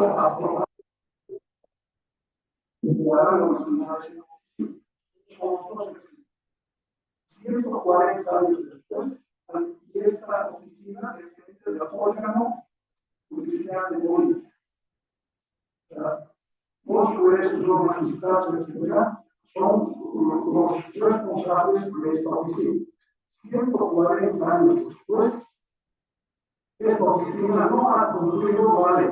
aprobado. Y ahora los finales son 140 años después, y esta oficina de gerente del órgano judicial de Bolivia. Los jueces, los magistrados de seguridad son los responsables de esta oficina. 140 años después, esta oficina no ha cumplido la ley.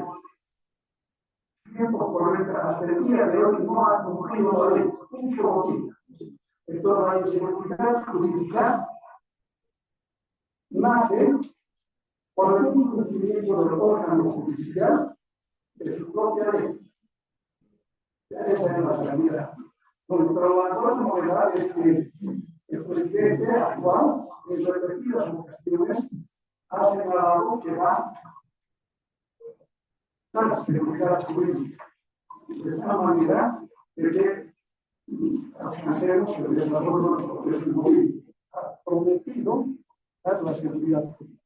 140 hasta el día de hoy no ha cumplido la ley. Mucho motivo. Entonces, la inseguridad jurídica nace por el incumplimiento del órgano judicial de su propia ley. Esa es la realidad. Pero la otra novedad es que el presidente actual, en repetidas ocasiones, ha señalado que va a la seguridad jurídica. De tal manera que hacemos el desarrollo de los procesos jurídicos. Ha prometido dar la seguridad jurídica.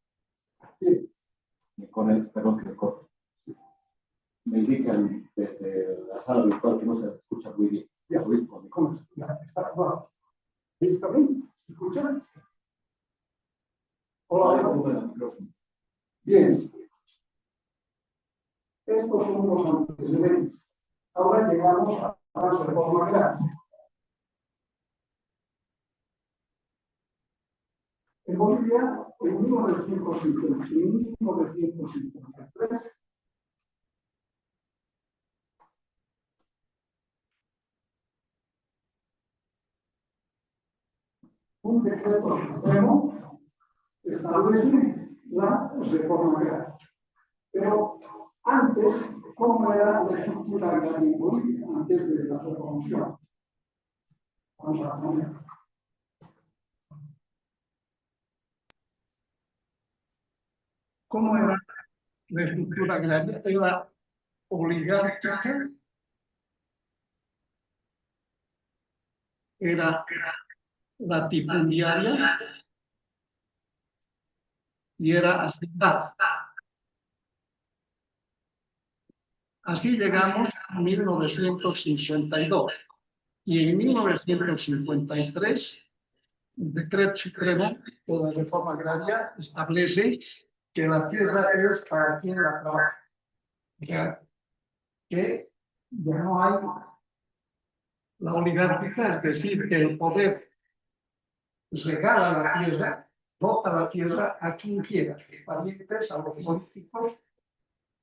Sí. Con el, perdón que corto. Me indican desde la sala virtual que no se escucha muy bien. Ya, ¿cómo está? Wow. ¿Está bien? ¿Se escucha? Hola. Bien. Estos son los antecedentes. Ahora llegamos a la reforma agraria. En Bolivia, en 1953, un decreto supremo establece la reforma agraria. Pero antes, ¿cómo era la estructura agraria en Bolivia antes de la revolución? Vamos a poner. ¿Cómo era la estructura agraria? Era oligárquica, era latifundiaria y era hacendada. Así llegamos a 1952. Y en 1953, el decreto supremo de la reforma agraria establece que la tierra es para quien la trabaja. O sea, que ya no hay la oligarquía, es decir, que el poder regala la tierra, dota la tierra a quien quiera, a sus parientes, a los políticos,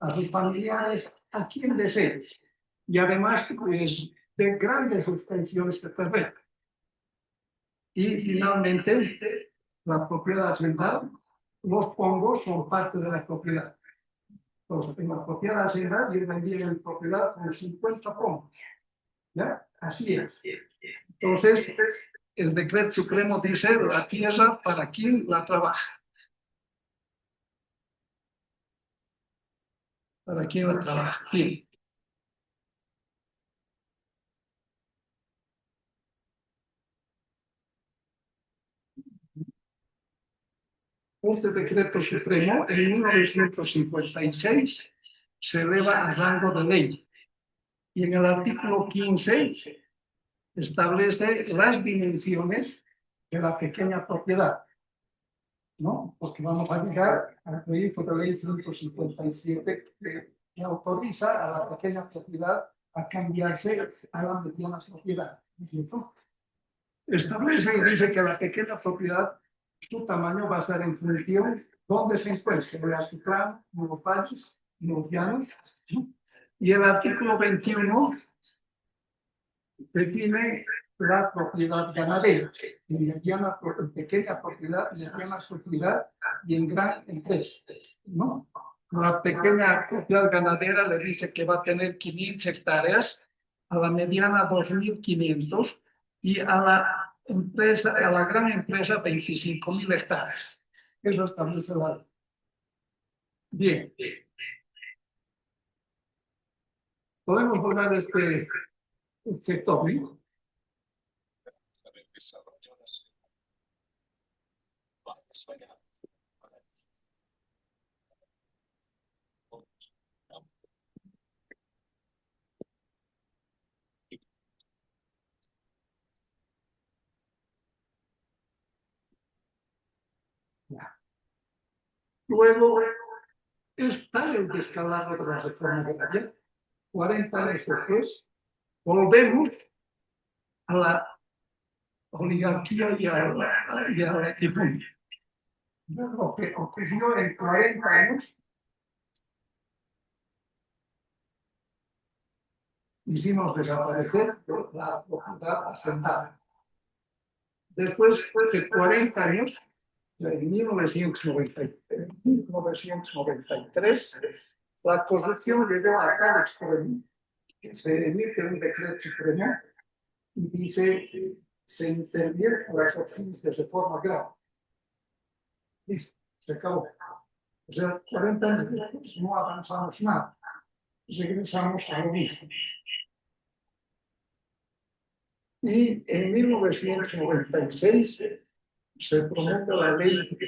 a sus familiares, a quien desee. Y además, pues, de grandes extensiones de terreno. Y finalmente, la propiedad hacental, los pongos son parte de la propiedad. Entonces, en la propiedad hacental, yo vendía en propiedad con 50 pongos. ¿Ya? Así es. Entonces, el decreto supremo dice la tierra para quien la trabaja. Para quien la trabaja. Bien. Este decreto supremo, en 1956, se eleva a rango de ley. Y en el artículo 15 establece las dimensiones de la pequeña propiedad, ¿no? Porque vamos a llegar al proyecto de ley 157 que autoriza a la pequeña propiedad a cambiarse a la mediana propiedad. ¿Cierto? Establece y dice que la pequeña propiedad, su tamaño va a ser en función de dónde se encuentre, en el altiplano, en los valles, en los llanos. ¿Sí? Y el artículo 21 define la propiedad ganadera, en pequeña propiedad, mediana propiedad y en gran empresa, ¿no? La pequeña propiedad ganadera le dice que va a tener 500 hectáreas, a la mediana 2.500 y a la empresa, a la gran empresa 25.000 hectáreas. Eso establece la ley. Bien. Podemos hablar de este sector, ¿no? Luego, es tal el descalabro de la reforma agraria, 40 años después, volvemos a la oligarquía y a la latifundia. Lo que ocurrió en 40 años, hicimos desaparecer la propiedad hacendada. Después de 40 años, en 1993, la corrupción llegó a tal extremo que se emite un decreto supremo y dice que se interviene las opciones de reforma agraria. Listo, se acabó. O sea, 40 años después no avanzamos nada. Regresamos a lo mismo. Y en 1996 se promulga la ley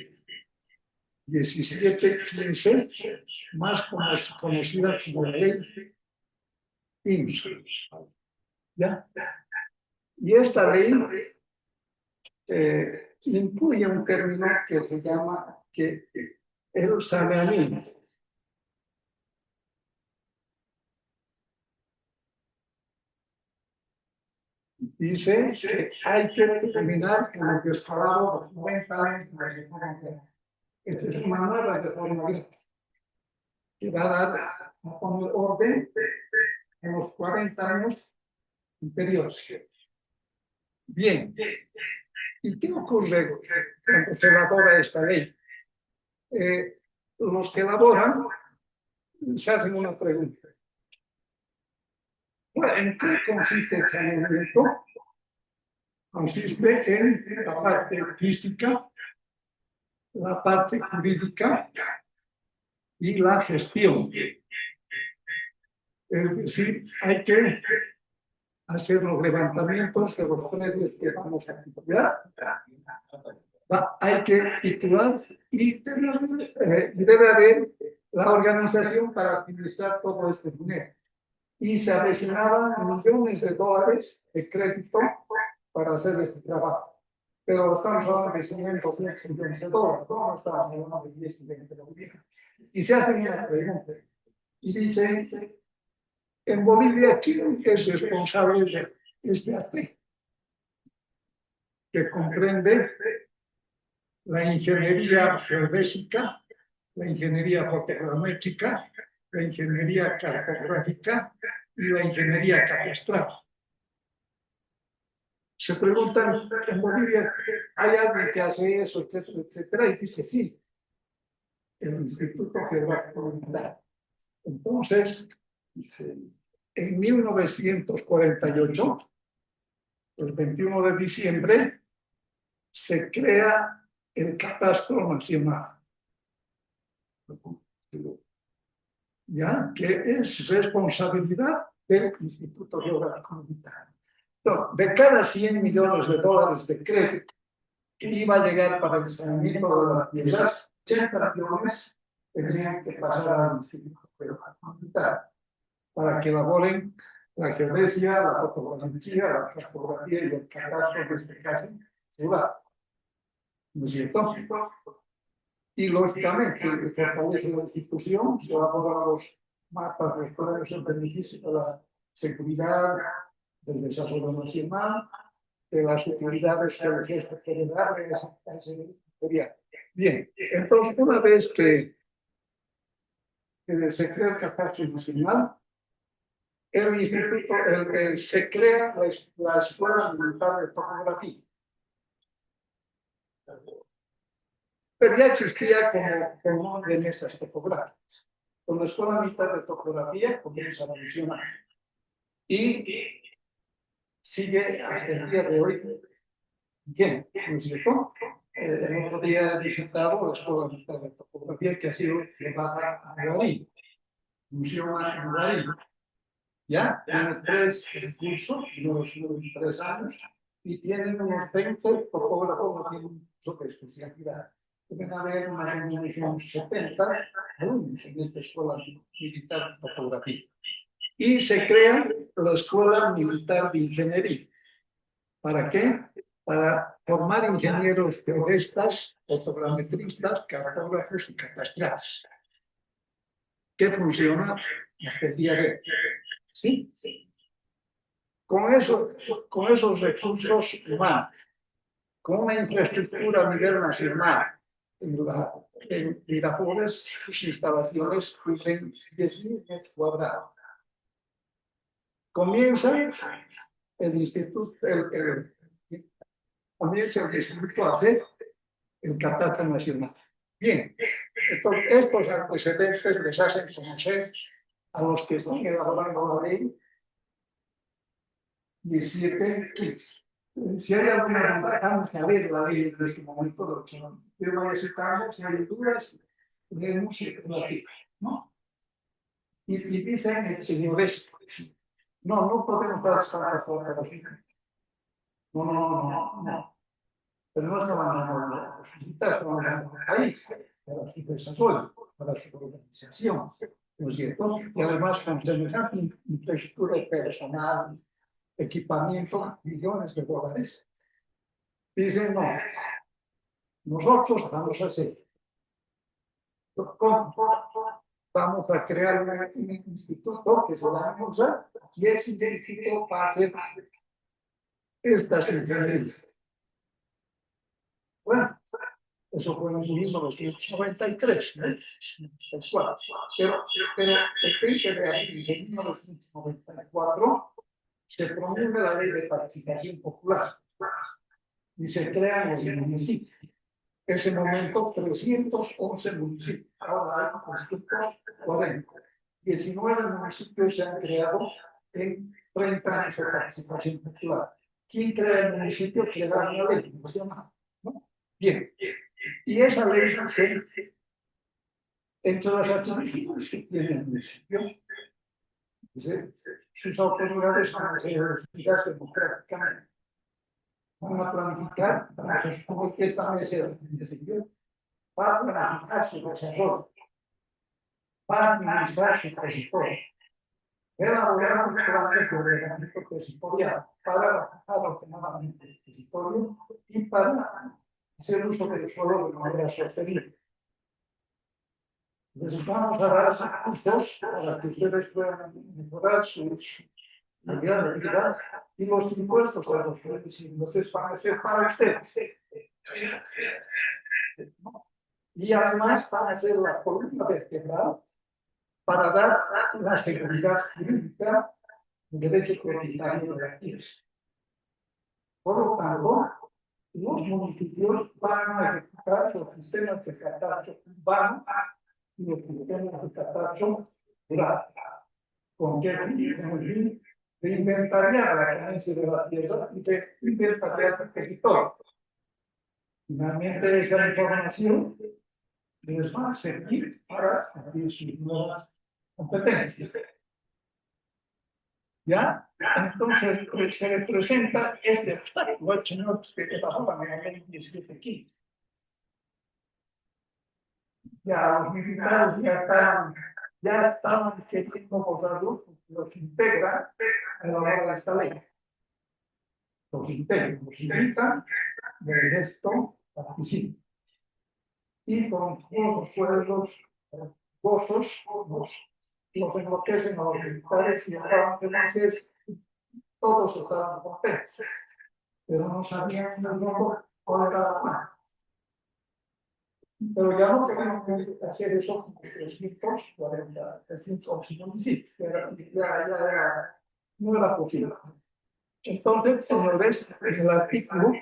1715, más conocida como la ley IMSS. ¿Ya? Y esta ley incluye un término que se llama el saneamiento. Dice que hay que terminar con el descalabro de 90 años de la reforma agraria. Esta es una nueva reforma agraria que va a dar a poner orden en los 40 años anteriores. Bien, ¿y qué ocurre cuando se elabora esta ley? Los que elaboran se hacen una pregunta. ¿En qué consiste el saneamiento? Consiste en la parte física, la parte jurídica y la gestión. Es decir, hay que hacer los levantamientos de los predios que vamos a titular. Hay que titular y debe haber la organización para administrar todo este dinero. Y se avecinaban millones de dólares de crédito para hacer este trabajo. Pero estamos hablando de 500 millones de dólares, no estamos hablando de 10 millones de dólares. Y se hace una pregunta. Y dice, en Bolivia, ¿quién es responsable de este arte? Que comprende la ingeniería geodésica, la ingeniería fotogramétrica, la ingeniería cartográfica y la ingeniería catastral. Se preguntan, en Bolivia, ¿hay alguien que hace eso, etcétera, etcétera? Y dice, sí, el Instituto Geográfico Militar. Entonces, dice, en 1948, el 21 de diciembre, se crea el Catastro Nacional, ¿ya? Que es responsabilidad del Instituto Geográfico Militar. Entonces, de cada 100 millones de dólares de crédito que iba a llegar para el saneamiento de las tierras, 80 millones tendrían que pasar al Instituto Geográfico Militar para que elaboren la geodesia, la fotogrametría, la cartografía y el catastro de este caso ciudad. ¿No es cierto? Y lógicamente se fortalece la institución, se elaboran los mapas de los en beneficio de la seguridad, del desarrollo nacional, de las utilidades que el jefe quiere darle a esa secretaría. Bien, entonces una vez que se crea el catastro nacional, el instituto, se crea la Escuela Militar de Topografía. Pero ya existía como orden estas topográficas. Con la Escuela Militar de Topografía comienza a funcionar. Y sigue hasta el día de hoy. Bien, ¿no es cierto? El otro día he visitado la Escuela Militar de Topografía que ha sido llevada a Guarín. Funciona en Guarín. ¿Ya? Tiene 3 cursos, unos 3 años, y tienen unos 20 topógrafos que tienen su especialidad. Deben haber más o menos unos 70 alumnos en esta Escuela Militar de Topografía. Y se crea la Escuela Militar de Ingeniería. ¿Para qué? Para formar ingenieros geodestas, fotogrametristas, cartógrafos y catastrales, que funcionan hasta el día de hoy. ¿Sí? Con esos recursos humanos, con una infraestructura a nivel nacional, en Miraflores, sus instalaciones cubren 10.000 metros cuadrados. Comienza el instituto, comienza el instituto a hacer el catastro nacional. Bien, entonces estos antecedentes les hacen conocer a los que están elaborando la ley 17.15. Si hay alguna duda, vamos a ver la ley en este momento, yo voy a citar, si hay dudas, leemos aquí, ¿no? Y dicen el señor esto. No podemos dar tanta fuerza a los niños. No. Pero no es que van a posibilitar el país, para su desarrollo, para su organización, ¿no es cierto? Y además con semejante infraestructura personal, equipamiento, millones de dólares. Dicen, no, nosotros vamos a hacer, vamos a crear un instituto que se llama MUSA, y ese instituto va a hacer estas ingenierías. Bueno, eso fue en 1993, ¿no? Pero el 20 de abril de 1994 se promulga la ley de participación popular y se crean los municipios. En ese momento, 311 municipios. Ahora hay 340. 19 municipios se han creado en 30 años de participación popular. ¿Quién crea el municipio? Crea una ley, ¿no? Bien. Y esa ley dice, entre las atribuciones que tiene el municipio, dice, sus autoridades van a ser elegidas democráticamente. Van a planificar, se supone que establecer el municipio, para planificar su desarrollo, para administrar su territorio, elaborar un plan de ordenamiento territorial para bajar ordenadamente el territorio y para hacer uso del suelo de manera sostenible. Les vamos a dar recursos para que ustedes puedan mejorar su calidad de vida y los impuestos a los que entonces van a ser para ustedes. Y además van a ser la columna vertebral para dar la seguridad jurídica del derecho comunitario de la tierra. Por lo tanto, los municipios van a ejecutar los sistemas de catastro urbano y los sistemas de catastro rural. ¿Con qué fin? De inventariar la tenencia de la tierra y de inventariar el territorio. Finalmente, esa información les va a servir para abrir sus nuevas competencias. ¿Ya? Entonces, se le presenta este obstáculo al señor que trabajaba en la ley 17.15. Ya los militares ya estaban queriendo votarlo, los integran a la hora de esta ley. Los integran, los invitan, del resto participan. Y con todos los pueblos gozos, los enloquecen a los militares y estaban felices, todos estaban contentos, pero no sabían cuál era la plan. Pero ya no querían hacer eso con 340, 311 municipios, no era posible. Entonces, señores, en el artículo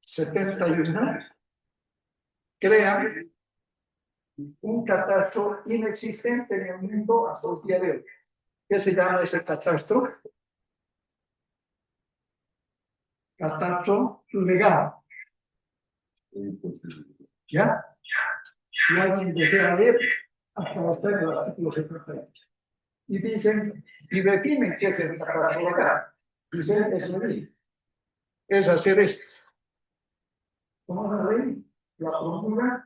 71 crean un catastro inexistente en el mundo hasta el día de hoy. ¿Qué se llama ese catastro? Catastro legal. ¿Ya? Si alguien desea leer, hasta está en el artículo 71. Y dicen, y definen qué es el catastro legal. Dicen, es medir, es hacer esto. Como una ley, la promulga,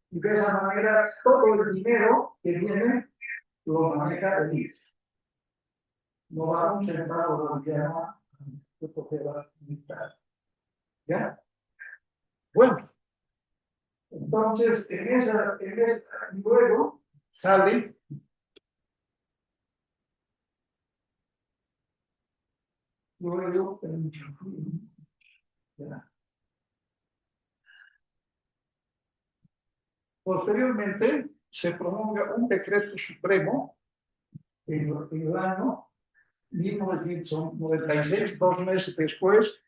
y de esa manera todo el dinero que viene lo maneja el IRS. No va a un centavo boliviano de propiedad militar. ¿Ya? Bueno, Entonces, luego sale luego ya. Posteriormente se promulga un decreto supremo en el año 1996, 2 meses después,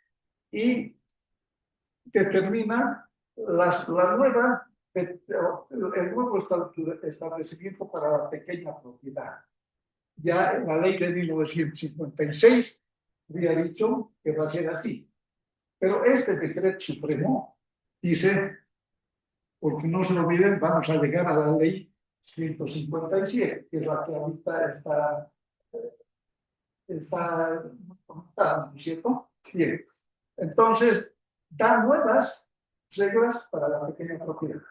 y determina el nuevo establecimiento para la pequeña propiedad. Ya la ley de 1956 había dicho que va a ser así. Pero este decreto supremo dice, porque no se lo olviden, vamos a llegar a la ley 157, que es la que ahorita está conectada, ¿no es cierto? Bien. Entonces, da nuevas reglas para la pequeña propiedad.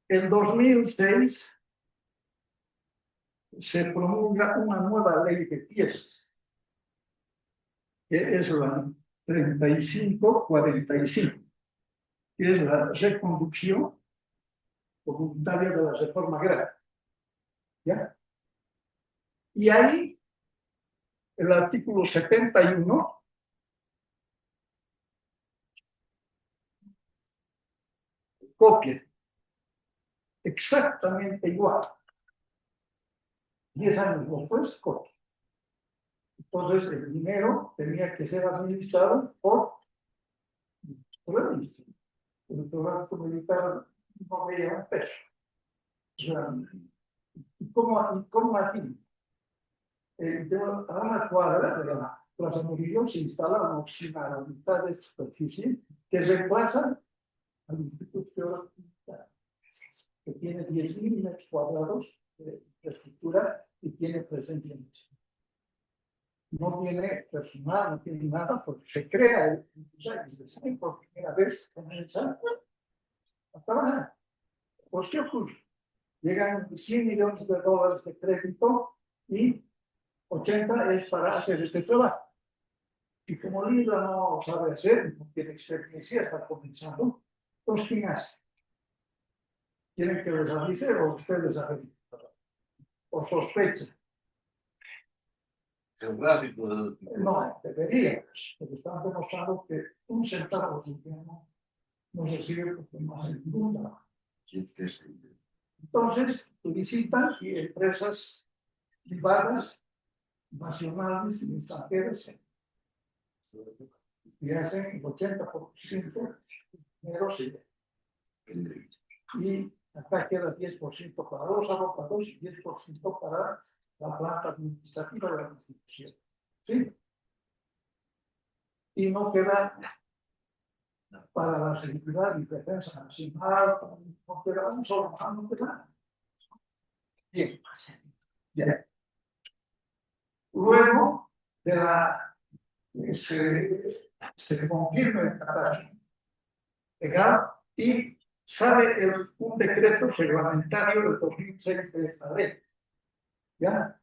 En 2006 se promulga una nueva ley de tierras, que es la 3545, que es la reconducción comunitaria de la reforma agraria. ¿Ya? Y ahí, el artículo 71 copia exactamente igual. 10 años después, copia. Entonces, el dinero tenía que ser administrado por el programa militar, no veía un peso. O sea, ¿y cómo así? A una cuadra de la Plaza Murillo se instala una oficina a la mitad de superficie que reemplaza al Instituto Geográfico Militar, que tiene 10.000 metros cuadrados de infraestructura y tiene presencia en Chile. No tiene personal, no tiene nada, porque se crea el design por primera vez comienza a trabajar. Pues, ¿qué ocurre? Llegan 100 millones de dólares de crédito y 80 es para hacer este trabajo. Y como Libra no sabe hacer, no tiene experiencia, está comenzando, pues ¿quién hace? ¿Quieren que les avise o ustedes avisen? ¿O sospechan? Geográfico. No, deberíamos, porque están demostrando que un centavo no se sirve porque no hay ninguna. Entonces, solicitan y empresas privadas, nacionales y extranjeras, y hacen el 80% dinero y acá queda 10% para los abogados y 10% para la planta administrativa de la institución. ¿Sí? Y no queda para la seguridad y defensa nacional, no queda un solo, no queda. Bien. Bien. Luego de se confirma el catastro legal y sale un decreto reglamentario del 2006 de esta ley. ¿Ya?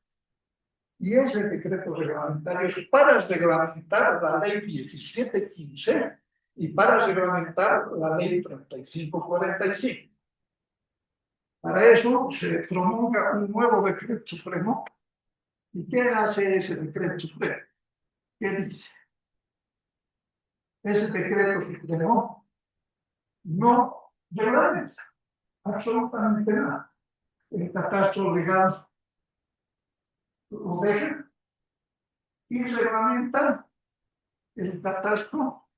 Y ese decreto reglamentario es para reglamentar la ley 1715 y para reglamentar la ley 3545. Para eso se promulga un nuevo decreto supremo. ¿Y qué hace ese decreto supremo? ¿Qué dice? Ese decreto supremo no reglamenta absolutamente nada. El catastro legal lo deja y reglamenta el catastro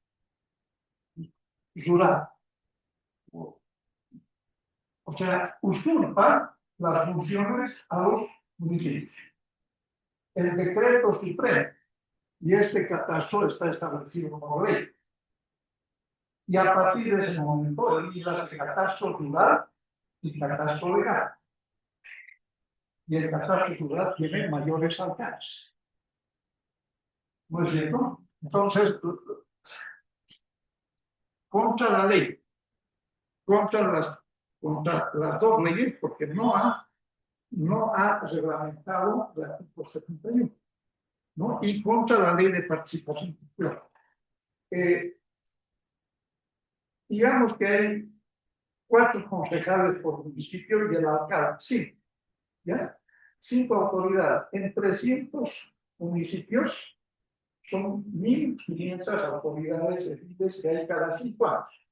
rural. O sea, usurpa las funciones a los municipios. El decreto supremo y este catastro está establecido por ley. Y a partir de ese momento, eliminas el catastro rural y el catastro legal. Y el catastro rural tiene mayores alcances. ¿No es cierto? Entonces, contra la ley, contra las dos leyes, porque no ha reglamentado el artículo 71, ¿no? Y contra la ley de participación popular. digamos que hay 4 concejales por municipio y el alcalde, sí, ¿ya? 5 autoridades. En 300 municipios son 1.500 autoridades civiles que hay cada 5 años.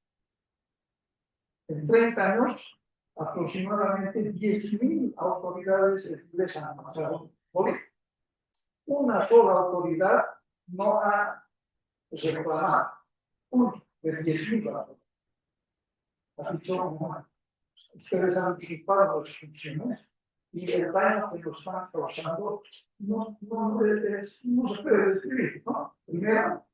En 30 años, aproximadamente 10.000 autoridades civiles han pasado por ahí. Una sola autoridad no ha reclamado. Uno de 10.000 autoridades. Así son, ustedes han disipado las funciones y el daño que nos están causando no se puede describir, ¿no? Primero,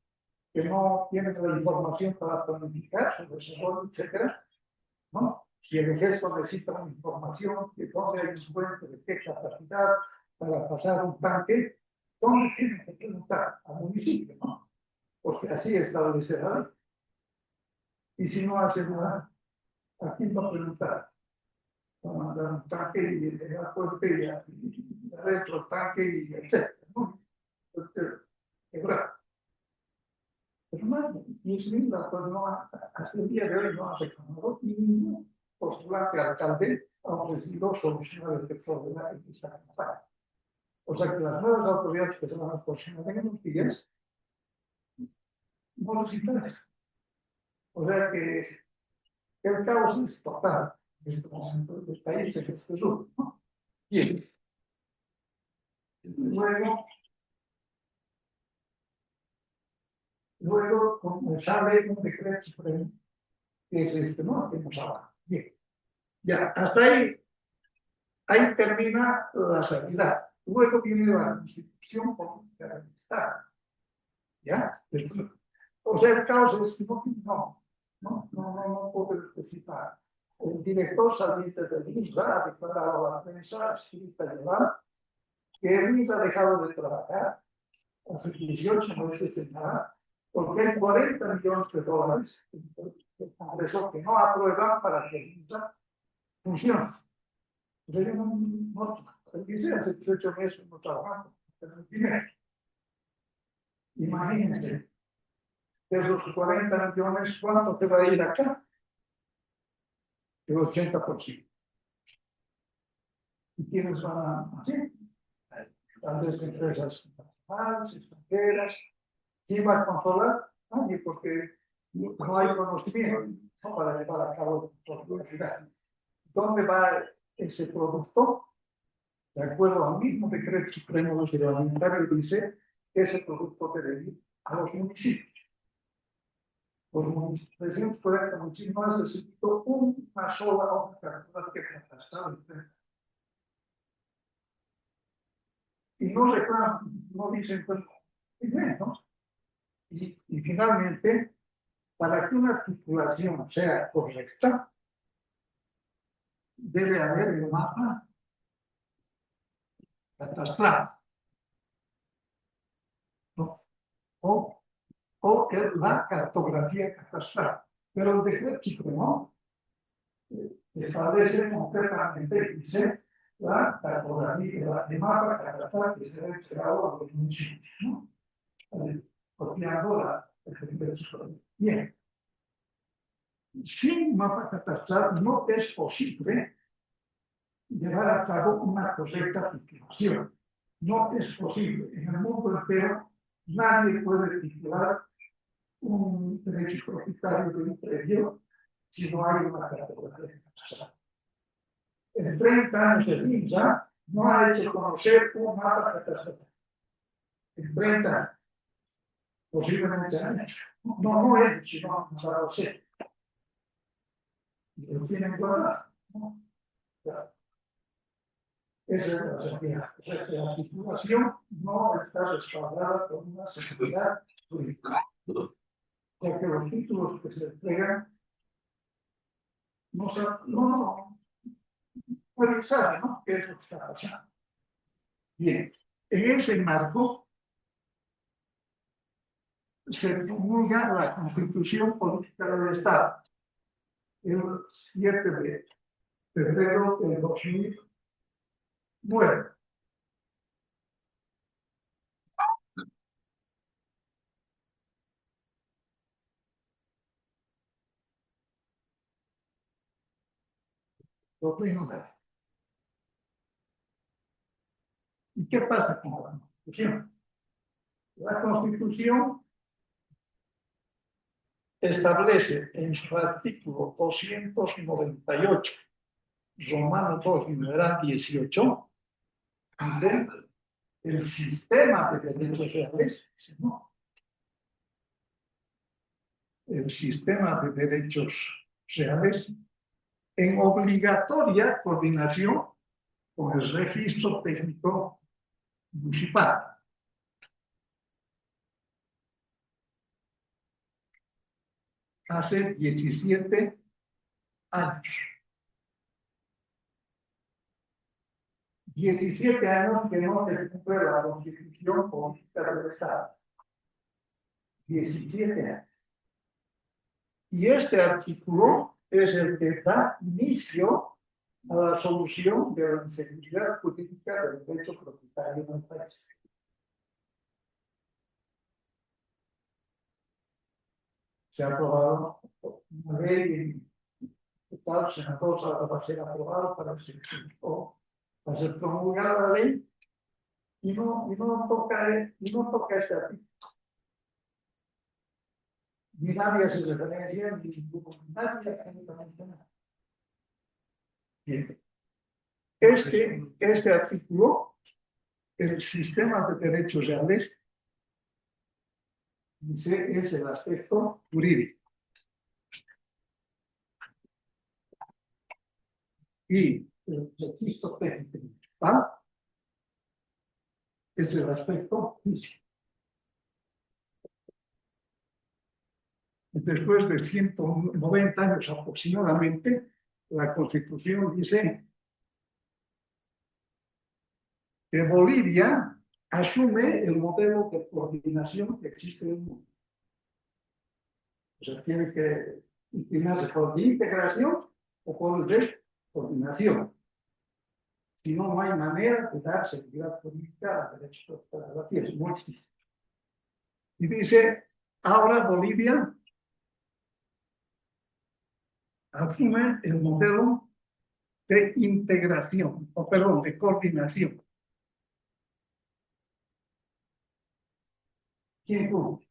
que no tienen la información para planificar su desarrollo, etcétera, ¿no? Si el ejército necesita una información de dónde hay un puente, de qué capacidad para pasar un tanque, ¿dónde tienen que preguntar? Al municipio, ¿no? Porque así establece la ley. Y si no hace nada, ¿a quién va a preguntar? Va a mandar un tanque y el puente y adentro el tanque y etcétera, ¿no? Quebrar. Pero más, 10.000 pues no hasta el día de hoy no ha reclamado ningún postulante alcalde ha ofrecido solucionar el problema que está pasando. O sea que las nuevas autoridades que se van a posicionar en unos días no les interesa. O sea que el caos es total en este momento del país en este sur, ¿no? Bien. Luego, como sabe, un decreto supremo, que es este, ¿no? Que hemos hablado. Bien. Ya, hasta ahí termina la sanidad. Luego viene la constitución política del Estado. ¿Ya? O sea, el caos es no puedo especificar. El director saliente del INSA ha declarado a la prensa, escrita y oral, que el INSA ha dejado de trabajar hace 18 meses en nada, porque hay 40 millones de dólares del Congreso que no aprueban para que el INSA funcione. Yo no, dice hace 18 meses no trabajando, pero el dinero. Imagínense, de esos 40 millones, ¿cuánto te va a ir acá? El 80%. ¿Y quiénes van a hacer? Grandes empresas nacionales, extranjeras. ¿Quién va a controlar? Nadie, porque no hay conocimiento, ¿no? Para llevar a cabo la ¿Dónde va ese producto? De acuerdo al mismo decreto supremo reglamentario, dice que ese producto debe ir a los municipios. Los municipios, 340 municipios más necesito una sola hoja que catastral. Y no reclaman, no dicen, pues, ¿no? Y finalmente, para que una titulación sea correcta, debe haber el mapa catastral, ¿no? O la cartografía catastral. Pero el decreto supremo establece concretamente, dice, la cartografía, el mapa catastral que se debe entregado a los municipios, ¿no? Copiando el decreto supremo. Bien. Sin mapa catastral no es posible llevar a cabo una correcta titulación. No es posible. En el mundo entero nadie puede titular un derecho propietario de un predio si no hay una cartografía catastral. En 30 años de vida no ha hecho conocer un mapa catastral. En 30 años. Posiblemente han hecho. No es, sino no sabe hacer. Y lo tienen guardado. ¿No? Claro. Esa es la realidad. La titulación no está respaldada por una seguridad jurídica. Porque los títulos que se entregan no pueden saber, ¿no? ¿Qué es lo que está pasando? Bien, en ese marco se promulga la Constitución Política del Estado el 7 de febrero del 2009. Lo primero. ¿Y qué pasa con la Constitución? La Constitución establece en su artículo 298, Romano 2, numeral 18, dice el sistema de derechos reales, ¿no? El sistema de derechos reales en obligatoria coordinación con el registro técnico municipal. Hace 17 años. 17 años que no se cumple la Constitución Política del Estado. 17 años. Y este artículo es el que da inicio a la solución de la inseguridad jurídica del derecho propietario del país. Se ha aprobado una ley en tal senador va a ser aprobado para ser promulgada la ley y no toca este artículo. Ni nadie hace referencia, ni nadie absolutamente nada. Bien. Este artículo, el sistema de derechos reales, dice, es el aspecto jurídico. Y el registro técnico municipal es el aspecto físico. Después de 190 años aproximadamente, la Constitución dice que Bolivia asume el modelo de coordinación que existe en el mundo. O sea, tiene que inclinarse por integración o por coordinación. Si no, no hay manera de dar seguridad política a derechos para la tierra, no existe. Y dice, ahora Bolivia asume el modelo de integración, o perdón, de coordinación. ¿Quién tuvo?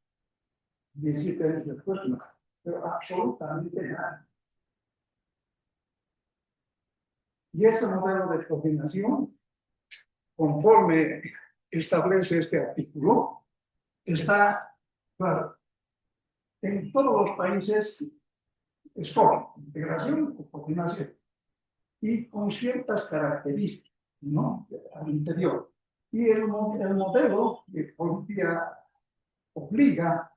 17 años después, no, pero absolutamente nada. Y este modelo de coordinación, conforme establece este artículo, está, claro, en todos los países es como integración o coordinación, y con ciertas características, ¿no? Al interior. Y el modelo de política obliga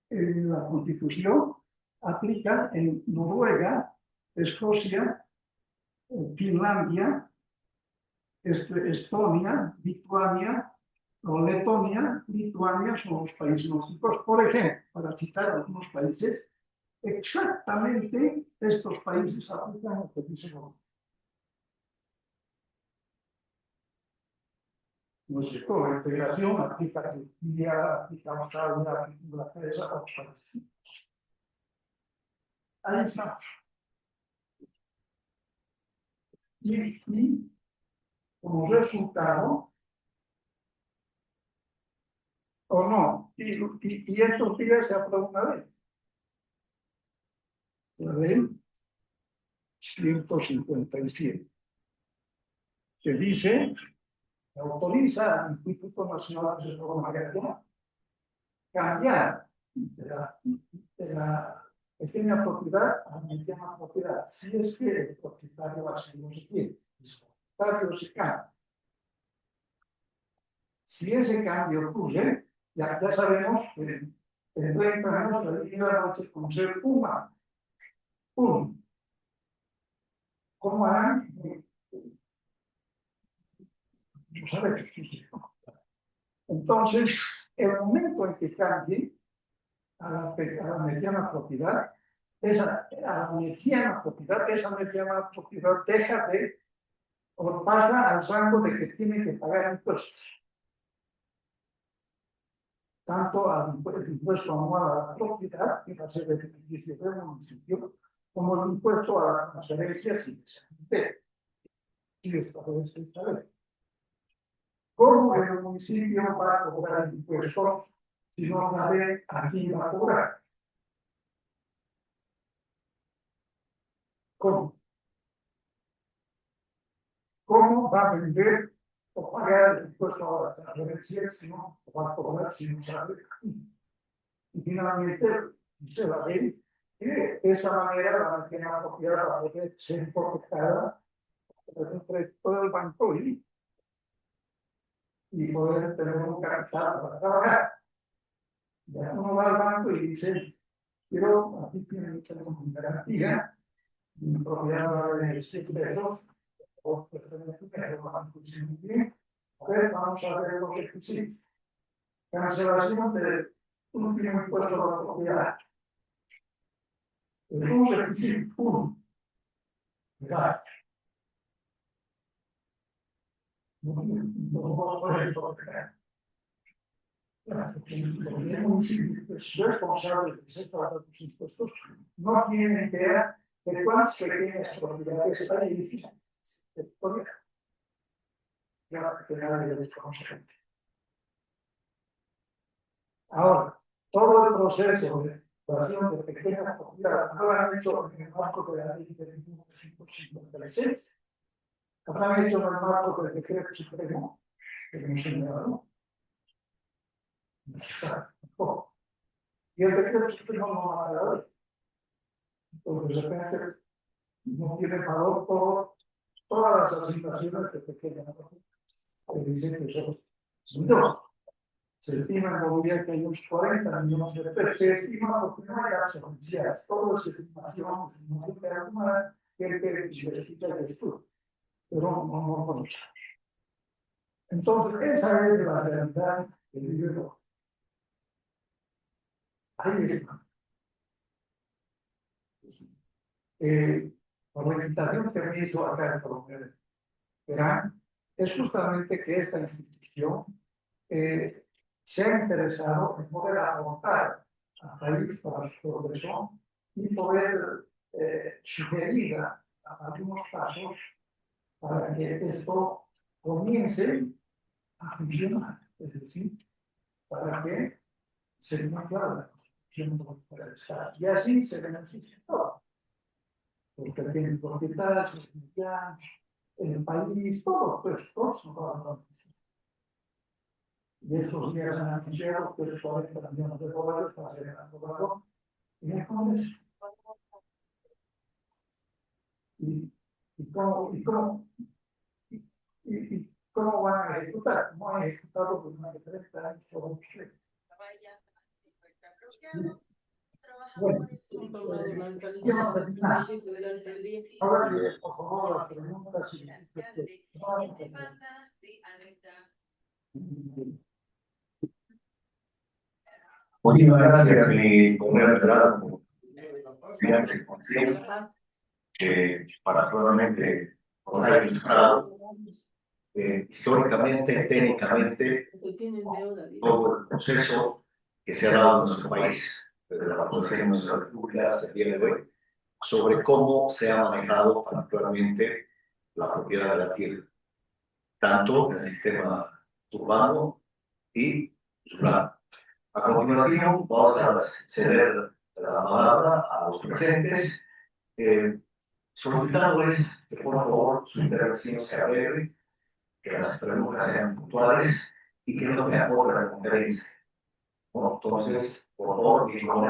en la Constitución, aplica en Noruega, Escocia, Finlandia, Estonia, Lituania, o Letonia, Lituania son los países nórdicos. Por ejemplo, para citar algunos países, exactamente estos países aplican lo que dice México. La integración aplica Turquía, aplica Australia, aplica Inglaterra, otros países. Ahí está. Y como resultado, o no, y estos días se aprobó una ley. La ley 157, que dice, que autoriza al Instituto Nacional de Reforma Agraria cambiar de la pequeña propiedad a la mediana propiedad, si es que el propietario así no se quiere. El propietario se cambia. Si ese cambio ocurre, ya sabemos que en 30 años la línea va a conocer una. ¿Cómo harán? No sabe qué sucede. Entonces, el momento en que cambie a la mediana propiedad, esa mediana propiedad deja de, o pasa al rango de que tiene que pagar impuestos. Tanto al impuesto anual a la propiedad, que va a ser el beneficio del municipio, como el impuesto a las transferencias y establece esta ley. ¿Cómo el municipio va a cobrar el impuesto si no sabe a quién va a cobrar? ¿Cómo? ¿Cómo va a vender o pagar el impuesto a las transferencias si no va a cobrar si no sabe? Y finalmente, dice la ley que de esa manera la máquina propiedad va a poder ser hipotética entre todo el banco y poder tener un capital para trabajar. Ya uno va al banco y dice, quiero, aquí tienen que tener una garantía, mi propiedad va a valer 100 pesos, o pero banco dice, muy bien, a ver, vamos a ver lo que sí. Cancelación de un último impuesto a la propiedad. El uso de sí, uno. ¿Verdad? No puede tocar. El municipio es responsable de hacer pagar los impuestos, no tiene idea de cuántas pequeñas propiedades hay en esta historia. Ya que nadie desconoce. Ahora, todo el proceso de creación de pequeñas propiedades no lo han hecho en el marco de la ley de 1956, lo han hecho en el marco del decreto supremo que hemos señalado. Y el decreto supremo no va a dar, porque de repente no tiene valor por todas las asignaciones que pequeñas que dicen que son dos. Se estima en Bolivia que hay unos 40 millones de pesos. Se estima porque no hay datos oficiales. Todo es estimación que alguna gente se verifica el estudio, pero no conocemos. Entonces, esa es la realidad que vivimos. Ahí está. Por la invitación que me hizo acá en Colombia, verán, es justamente que esta institución se ha interesado en poder aportar al país para su progreso y poder sugerir a algunos pasos para que esto comience a funcionar, es decir, para que se cumpla la Constitución del Estado. Y así se beneficia todo, porque tienen propietarios, el país, todo, pues todos son todas. Y estos días han anunciado que es 40 millones de dólares para ser aprobado en el Congreso. ¿Y cómo van a ejecutar? ¿Cómo han ejecutado por una diferencia de sobre usted? Bueno, ¿qué más terminar? Ahora, por favor, las preguntas y Muchísimas gracias, mi colega Gerardo, estudiante consciente, que particularmente nos ha ilustrado históricamente, técnicamente, todo el proceso que se ha dado en nuestro país, desde la concepción de nuestra república hasta el día de hoy, sobre cómo se ha manejado particularmente la propiedad de la tierra, tanto en el sistema urbano y rural. A continuación, vamos a ceder la palabra a los presentes, solicitándoles que por favor su intervención sea breve, que las preguntas sean puntuales y que no me aporte la conferencia. Bueno, entonces, por favor, y con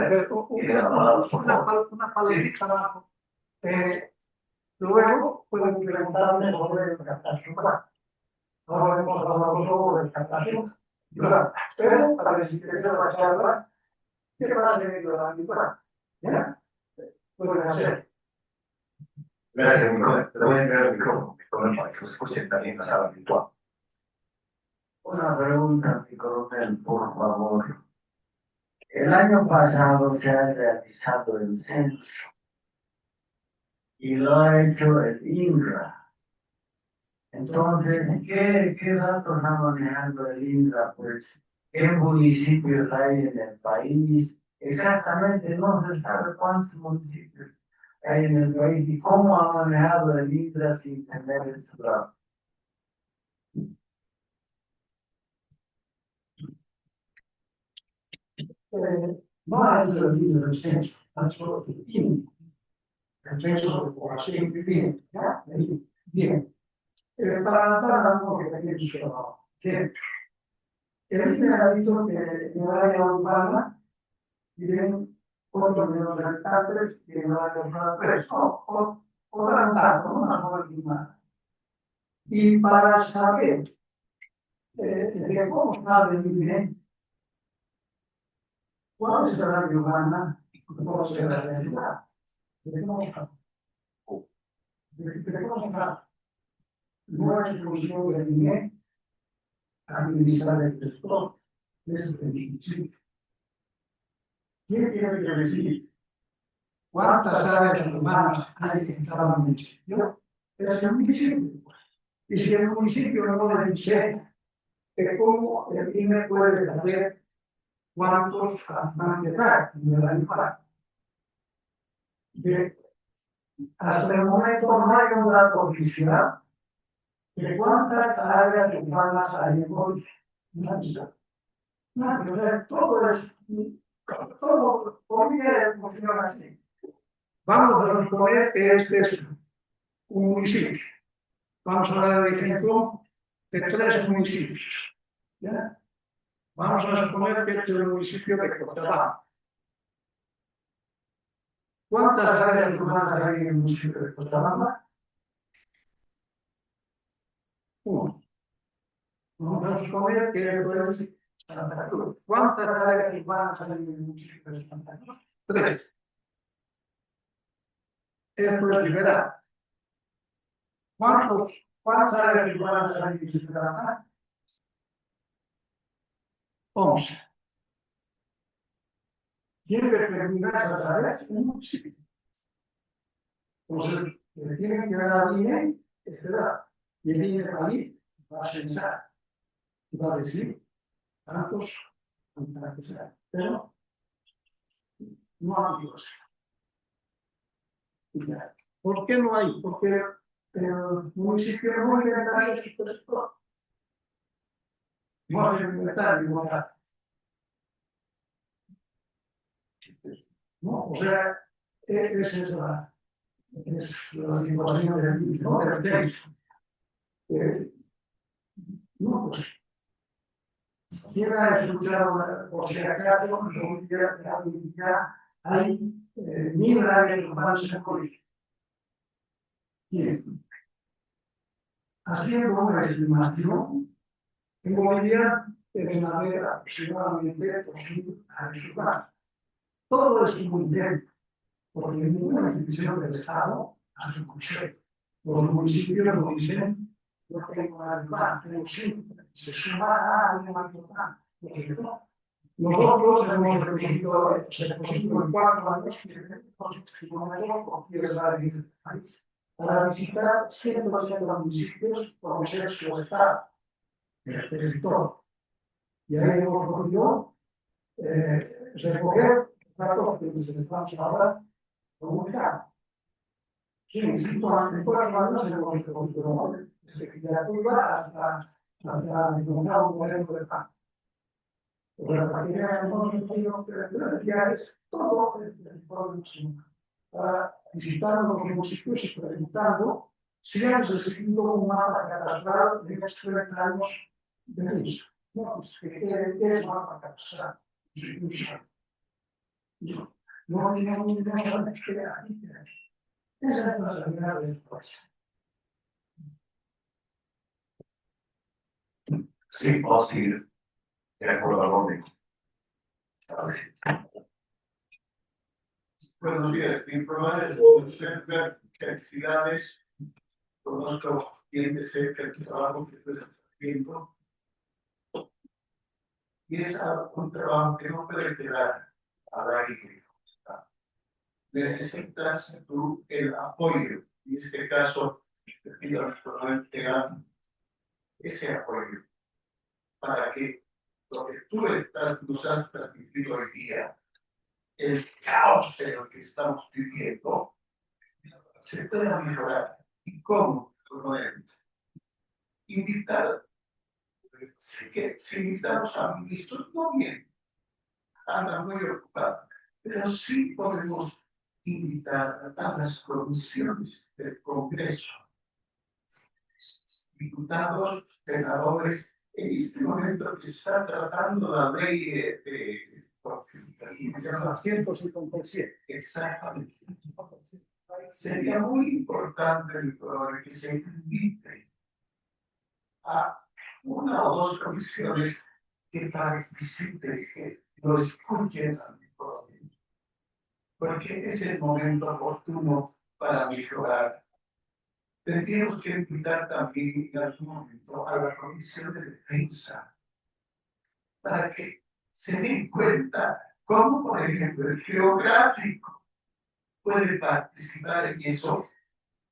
tiene la palabra, por favor. una palabrita abajo. Luego pueden preguntarme sobre el captación. Ahora hemos hablado sobre el captación. Pero para ver si quieren la charla, ¿qué pasa en la mitad? ¿Ya? Pueden hacer. Gracias, Nicolás. Te voy a entregar el micrófono para que se escuche también la sala virtual. Una pregunta, mi coronel, por favor. El año pasado se ha realizado el censo y lo ha hecho el INRA. Entonces, ¿qué datos está manejando el INRA? Pues, ¿qué municipios hay en el país? Exactamente, no se sabe cuántos municipios hay en el país y cómo ha manejado el INDRA sin tener el trabajo. No ha hecho el INDRA el censo, ha hecho el INDRA. El censo de población viviente, ¿ya? Bien. Para dar algo que también dicho, que el INDRA ha dicho que en el área urbana viven 4 millones de habitantes y en el área rural 3, o dan datos, ¿no? Una forma. Y para saber de cómo sabe bien cuál es la área urbana y cómo es la realidad. De cómo sabe. No es función de bien administrar el sector, es el municipio. ¿Quién tiene que decir cuántas áreas urbanas hay en cada municipio? Es el municipio. Y si el municipio no le dice cómo el INE puede saber cuántos habitantes hay en el animal. Hasta el momento no hay un dato oficial de cuántas áreas urbanas hay en Bolivia. No, todo es, todo Bolivia funciona así. Vamos a suponer que este es un municipio. Vamos a dar el ejemplo de 3 municipios. ¿Ya? Vamos a suponer que este es el municipio de Cochabamba. ¿Cuántas áreas urbanas hay en el municipio de Cochabamba? 1. Vamos a suponer que esto es Santa Cruz. ¿Cuántas áreas urbanas hay en el municipio de Santa Cruz? 3. Esto es liberal. ¿Cuántas áreas urbanas hay en Ciudad? 11. ¿Quién determina esas áreas? Un municipio. Entonces, le tienen que dar al INE esta edad. Y el INE ahí va a censar. Y va a decir tantos habitantes hay. Pero no hay Dios. ¿Por qué no hay? Porque el municipio no inventario es superstor. No es inventario, no hay. ¿No? O sea, esa es la situación del mismo, del censo. No, pues, ¿quién ha escuchado, por si acaso, ya hay 1000 áreas urbanas en Colombia? ¿Quién? Haciendo una estimación, en Bolivia deben haber aproximadamente 2000 áreas urbanas. Todo es muy bien, porque ninguna institución del Estado hace un consejo. Los municipios lo dicen, yo tengo una urbana, tengo 5, se suma a una más urbana. Nosotros hemos conseguido en 4 años que país para visitar 180 municipios, conocer su estado, el territorio. Y ahí hemos podido recoger datos que necesitamos ahora comunicar. Sí, en 4 años hemos recogido desde criatura hasta encontrar un modelo de paz. Pero para que hemos tenido creatividades, todo el territorio nacional, para visitar los municipios y preguntando si han recibido un mapa catastral de los 30 años de eso. No, pues, ¿qué es mapa catastral? No tenemos ninguna experiencia. Esa es la realidad del país. Sí, posso ir. De acuerdo al orden. Buenos días, mi programa es de actividades, conozco bien de cerca el trabajo que estás haciendo, y es un trabajo que no puede quedar al aire. Necesitas tú el apoyo, y en este caso, te pido al programa que tengan ese apoyo, para que lo que tú nos has transmitido hoy día, el caos en el que estamos viviendo, se pueda mejorar. ¿Y cómo? Invitar, sé que si invitamos a ministros, no bien, andan muy ocupados, pero sí podemos invitar a las comisiones del Congreso, diputados, senadores, en este momento que se está tratando la ley de 157. exactamente. Sería muy importante que se invite a una o dos comisiones que participen, que lo escuchen a mi pueblo, porque es el momento oportuno para mejorar. Tendríamos que invitar también en algún momento a la Comisión de Defensa para que se den cuenta cómo, por ejemplo, el geográfico puede participar en eso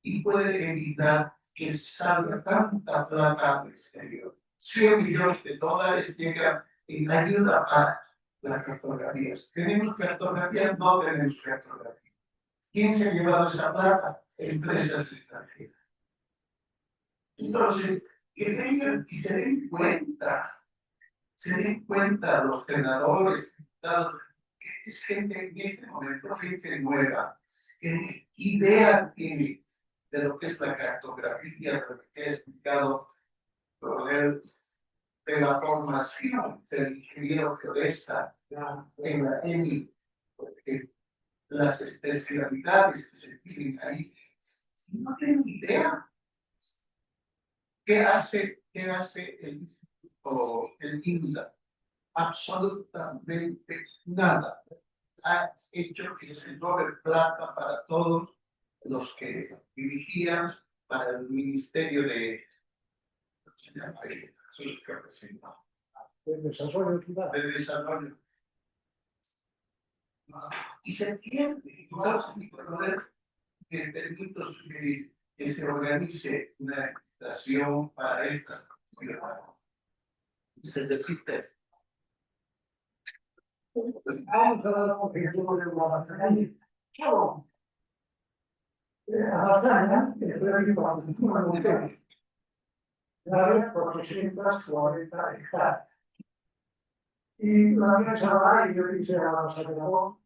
y puede evitar que salga tanta plata al exterior. 100 millones de dólares llegan en ayuda para la cartografía. ¿Tenemos cartografía? No tenemos cartografía. ¿Quién se ha llevado esa plata? Empresas extranjeras. Entonces, que tengan y se den cuenta los senadores, diputados, que es gente en este momento, gente nueva, que idea tiene de lo que es la cartografía, de lo que ha explicado Coronel de la formación del ingeniero geodesta en la EMI, porque las especialidades que se tienen ahí, no tienen idea. ¿Qué hace el Instituto, el INDA? Absolutamente nada. Ha hecho que se doble plata para todos los que dirigían para el Ministerio de Desarrollo. Y se pierde. Entonces, mi problema que permito sugerir que se organice una invitación para estas comunidades. Se repite. Vamos a dar un objetivo de la batalla. Chao. La batalla, que fue aquí para la mujer, la 440 hectáreas. Y la mesa va y yo dice a la senadora,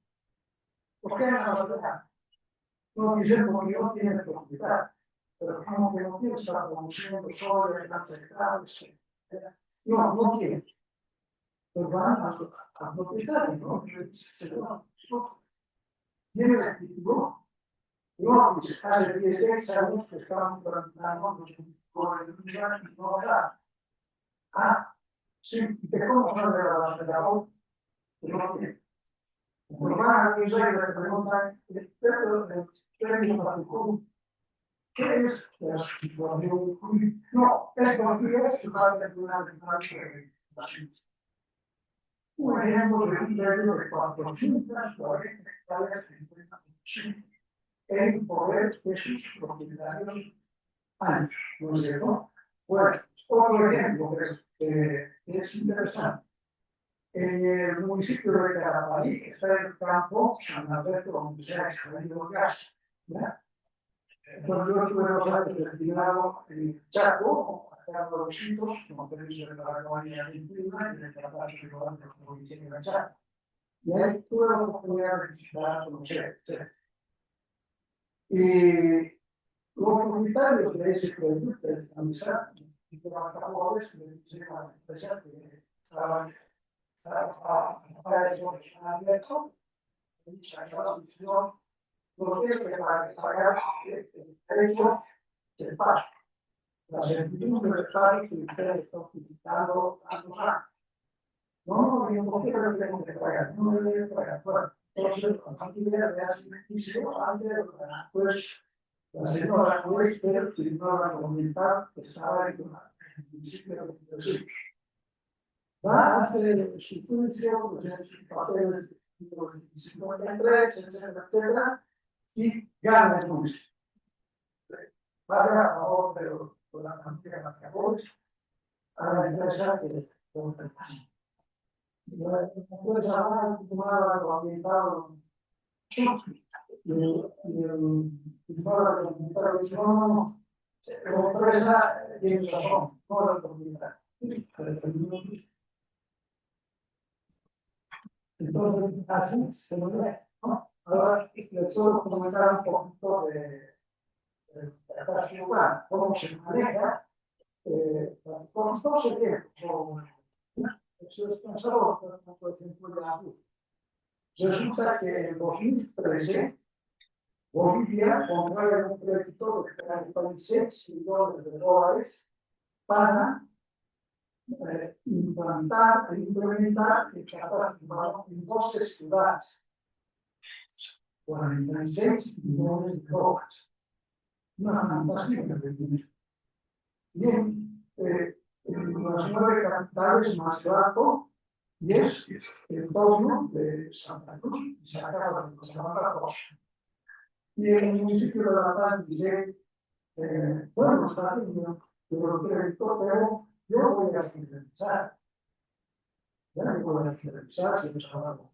¿por qué la batalla? No dice porque no tiene propiedad, pero como que no tiene estar produciendo sobre las hectáreas. No tiene. Pues van a propiedad, ¿no? Tiene la actitud. No, pues hace 16 años que estaban plantando con el lugar y no era. Ah, sí, ¿de cómo son de la federación? No tiene. Pues van a mi rey le preguntan, ¿qué es la situación? No, es porque es que va a tener una un ejemplo de un predio de 440 hectáreas en poder de sus propietarios años, ¿no es cierto? Bueno, otro ejemplo que es interesante. En el municipio de Carabalí está el campo San Alberto, donde se ha extraído gas. Entonces yo estuve 2 años destinado en Chaco, acá en los sitios, como permiso de la Compañía Argentina y de tratar de llevar la provincia de Chaco. Y ahí tuve la oportunidad de visitar, conocer, etc. Y los propietarios de ese proyecto de estabilizar y trabajadores de la empresa que estaban para eso abierto, y sacar la visión, no tiene que pagar el derecho se pasa. La certidumbre de pago que ustedes están utilizando a los años. No, ¿por qué no tengo que pagar? No me debe pagar. Bueno, entonces, a partir de hace 25 años, pues, la señora juez, pero si no la comunidad, estaba en el municipio de Brasil. Va a hacer su juicio, pues, en papeles de 53, etcétera, y gana el juicio. Paga a favor de la familia Marcadores a la empresa que contrata. Entonces, ahora, lo ambientado, No, como empresa tiene razón, no la comunidad. Entonces, así se lo ve, ¿no? Ahora, les puedo comentar un poquito de esta ciudad, cómo se maneja, con todo ese tiempo. Eso es pensado, por ejemplo, de la luz. Resulta que en 2013, Bolivia compró un crédito de 46 millones de dólares para implantar e implementar el catastro en 12 ciudades. 46 millones de dólares. Una fantasía de dinero. Bien, en las 9 capitales más barato y es el entorno de Santa Cruz y se acaba de Santa Cruz. Y en el municipio de La Paz dice, bueno, está bien, pero pero yo voy a finalizar. Ya no voy a finalizar si no trabajo.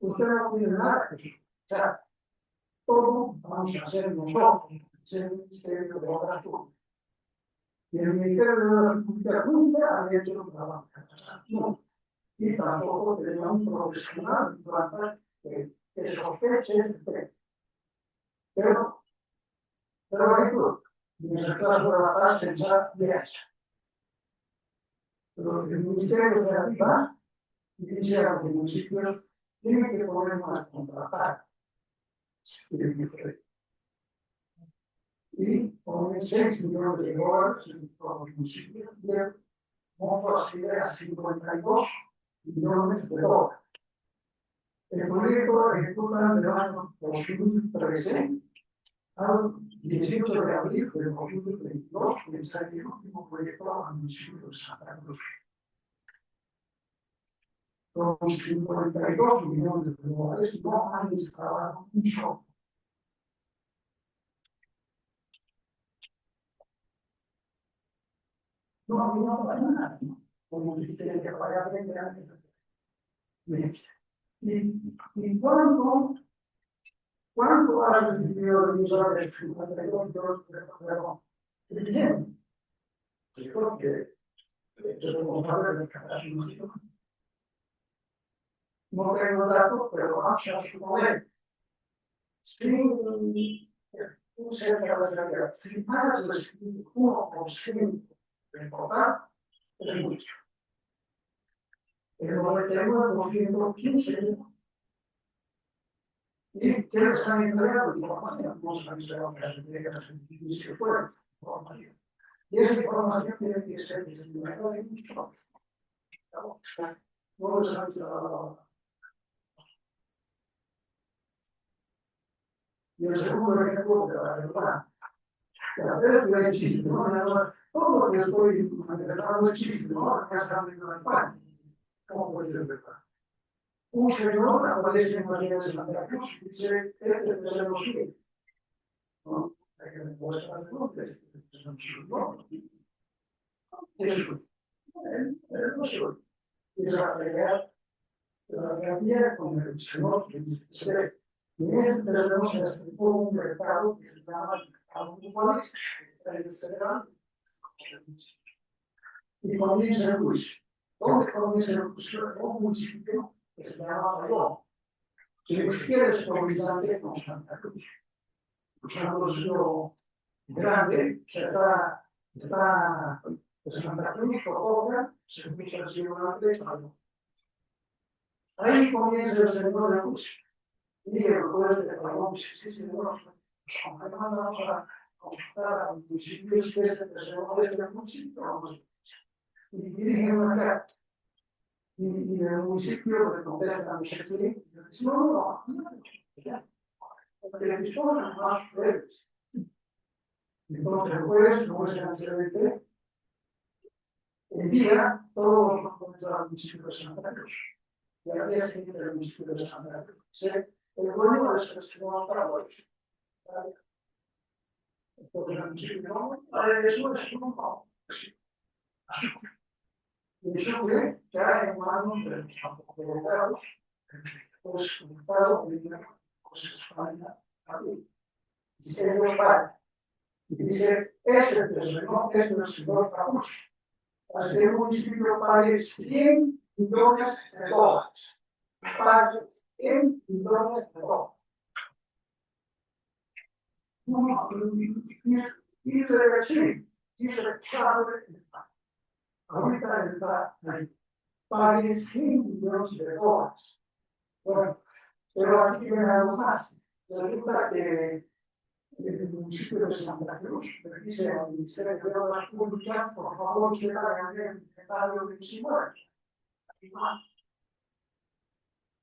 Usted no tiene nada que finalizar. Todo vamos a hacer nosotros, el Ministerio de Obras Públicas. Y el Ministerio de Obras Públicas nunca ha hecho un trabajo. No. Y tampoco tenía un profesional que sospeche este. Pero hay tú, en el caso de La Paz, pensar de eso. Pero el Ministerio de Arriba dice a los municipios, tienen que ponernos a contratar. Y ponen 6 millones de dólares en todos los municipios, y el monto asciende a 52 millones de dólares. El proyecto lo ejecutan del año 2013 al 18 de abril de 2022, que es el último proyecto al municipio de Santa Cruz. Con 52 millones de dólares no han instalado un solo. No pasa nada, como si tiene que pagar 20 años. ¿Y cuánto ha recibido el usuario de 52 millones de dólares? Bien, creo que es responsable de cada situación. No tengo datos, pero vamos a suponer. Si más del 1% de total, es mucho. El 99% ¿y qué les han entregado? Información. No se han entregado que las entregas que fueron. Y esa información tiene que ser distribuida de mucho. No les han entregado. Y el segundo ejemplo de la verdad. La verdad existe, ¿no? Todo lo que estoy manejando existe, ¿no? Ya están en la paz. ¿Cómo puede ser verdad? Un señor aparece en la vida de Santa Cruz y dice, este es el suyo. ¿No? Hay que demostrar el nombre, es el suyo. Eso. No suyo. Y es la pelea con el señor que dice, y tenemos un mercado que se llama el mercado municipal, y comienza el juicio. ¿Dónde comienza el juicio? Un municipio que se llama Bayón, que ni siquiera es comunidad con Santa Cruz. Usando el río grande, que está de Santa Cruz, Ocoga, se escucha el río grande, Bayón. Ahí comienza el señor de juicio. Y el juez de Bayón dice, sí, señor, vamos a consultar a los municipios que es el tercero de este municipio, y dirigen una carta. Y el municipio le contesta a mi jefe, y dice, no, porque las cosas más breves. Entonces el juez, como es el CBT, envía todos los documentos al municipio de Santa Cruz. Y al día siguiente del municipio de Santa Cruz. El gobierno es el señor Paraguay. Porque el municipio no, eso es un no. Y eso fue ya en manos de los abogados, pues, claro, pues España, dice España, y dice, ese terreno es nuestro trabajo. Hacer un municipio pague 100 millones de dólares. Pague 100 millones de dólares. No, y reversible, y rechazable. Ahorita está ahí. Pague 100 millones de dólares. Bueno, pero aquí viene algo más. Resulta que el municipio de Santa Cruz le dice al Ministerio de Obras Públicas, por favor, que hagan el inventario de mis inmuebles.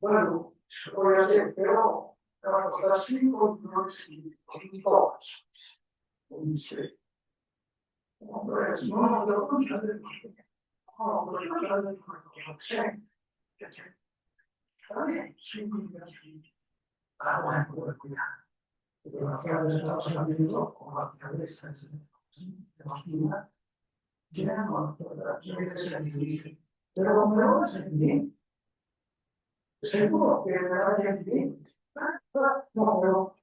Bueno, voy a hacer, pero va a costar 5 millones y dólares. No, pues, no, lo voy a hacer. No, pues, no, lo sé. Está bien, 5 millones. Ah, bueno, pues, cuidado. Pero la clave de Estados Unidos, con la cabeza de hostilidad, ya no se dice. Pero no es bien. Seguro que me va a ir bien. No, pero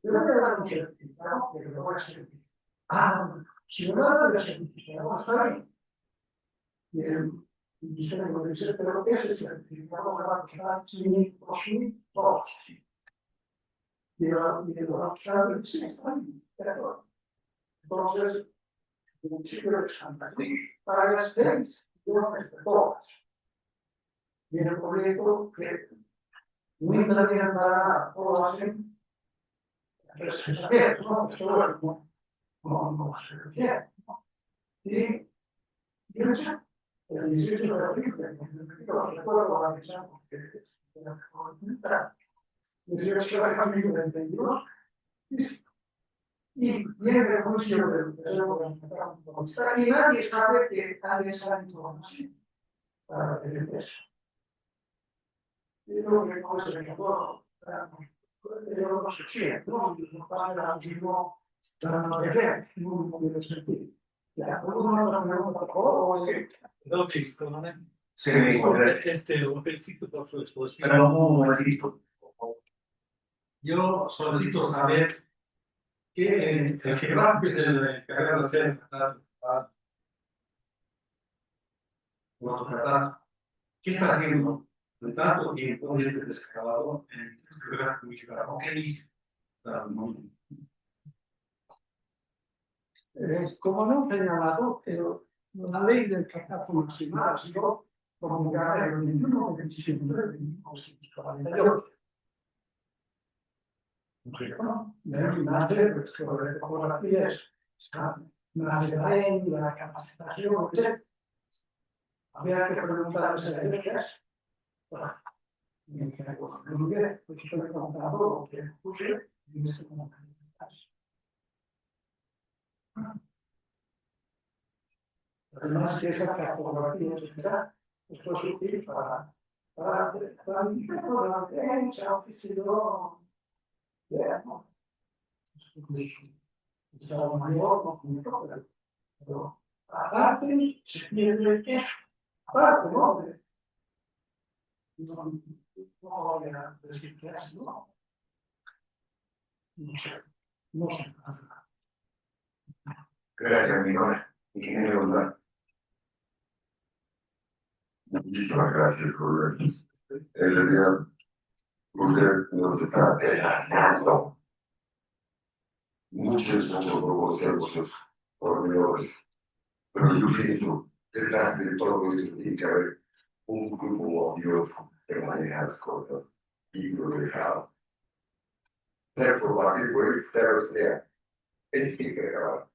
yo le voy a dar un certificado, pero lo voy a hacer bien. Ah, si me va a dar el certificado, está bien. Y el ministerio me dice, pero ¿qué es el certificado? Me va a costar 500.000 dólares. Y lo va a costar, sí, está bien. Entonces, el municipio de Santa Cruz paga 6 millones de dólares. Y el proyecto que mientras bien para todo hacen, pues es abierto, ¿no? Eso no se refiere. Y yo sé, el 18 de abril, lo recuerdo a la mesa, porque era mejor entrar. 18 de abril del 22, y viene el juicio del y nadie sabe que alguien sabe información para tener eso. Y lo que no se me quedó, pero no se quiere, no pasa si no, no se ve, no tiene sentido. Ya, ¿alguna otra pregunta, por favor? No, chisto, ¿no? Sí, Un felicito por su exposición. pero un momentito. Yo solicito saber que el jefe que es el encargado de hacer ¿qué está haciendo de tanto tiempo desde el excavador en el geográfico mexicano? ¿Qué dice? Como no he señalado, pero la ley del catastro nacional ha sido promulgada el 21 de diciembre de 1948. De ahí nace, pues, que lo de fotografías, nace la ley, la capacitación, etc. Había que preguntarles a ellas, y en que concluye, pues estoy contando lo que ocurre en este momento. Además que esa cartografía será después útil para la defensa, oficio, ¿no? Estado mayor, no punto, pero aparte se pierde eso, aparte, ¿no? No voy a decir que es, no. No sé, no sé. Gracias, amigo. Ingeniero González. Muchísimas gracias por el día. Usted nos está dejando muchos procesos pormenores, pero yo pienso detrás de todo esto tiene que haber un grupo valioso que maneja las cosas y lo dejado. Ser por partir por el terror sea, es que hay que acabar.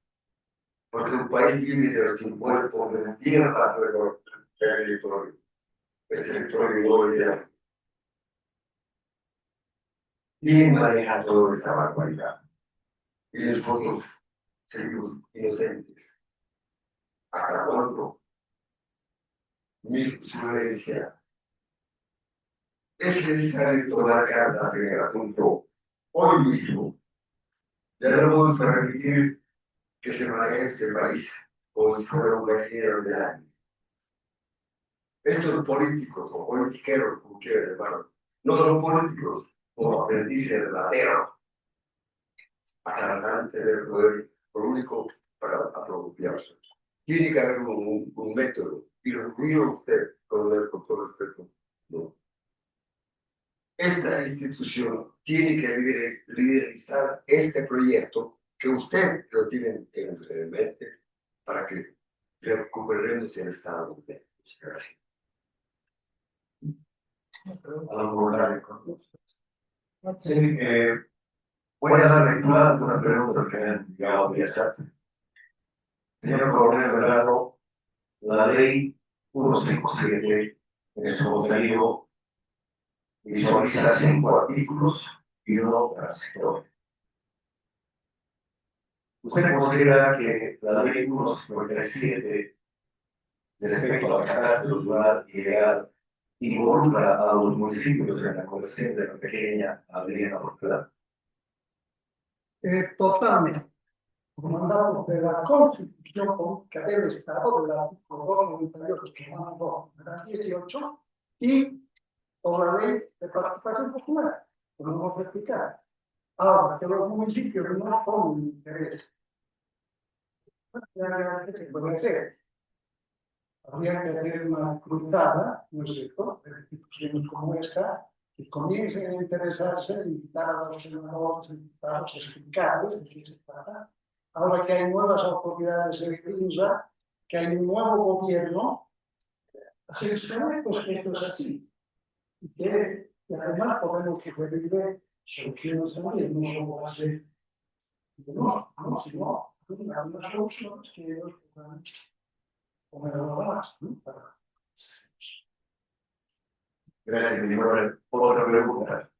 Porque un país vive de los impuestos, de tiene parte de los territorios. El territorio hoy ya bien maneja toda esta barbaridad. Y nosotros seguimos inocentes. ¿Hasta cuándo? Mi sugerencia es necesario tomar cartas en el asunto hoy mismo. Ya no vamos a permitir que se maneje este país como si fuera un gallero de año. estos políticos o politiqueros, como quieran llamarlo, no son políticos como aprendices de ladero, para tener poder único para apropiarse. Tiene que haber un método, y lo digo usted, con todo respeto, ¿no? Esta institución tiene que liderizar este proyecto que usted lo tiene en mente para que recuperemos el estado de gracias. Sí, voy a dar lectura a algunas preguntas que me han llegado vía chat. Señor Coronel Vergaro, la ley 157 en su contenido visualiza 5 artículos y uno transitorio. ¿Usted considera que la ley 157 respecto al carácter rural y legal involucra a los municipios en la concesión de la pequeña aldea rural? Totalmente. Mandados de la Constitución Política del Estado, del artículo 298, que mandó el 18, y por la ley de participación popular, como hemos explicado. Ahora, que los municipios no son un interés, ¿qué se puede hacer? Habría que hacer una cruzada, ¿no es cierto?, de instituciones como esta, que comiencen a interesarse, invitar a los senadores, diputados, a explicarles de qué se trata. Ahora que hay nuevas autoridades en Clinsa, que hay un nuevo gobierno, así es pues que esto es así. Y además podemos sugerirle soluciones también, no solo hacer, sino algunas soluciones que ellos puedan poner algo más, ¿no? Gracias, señor. Otra pregunta.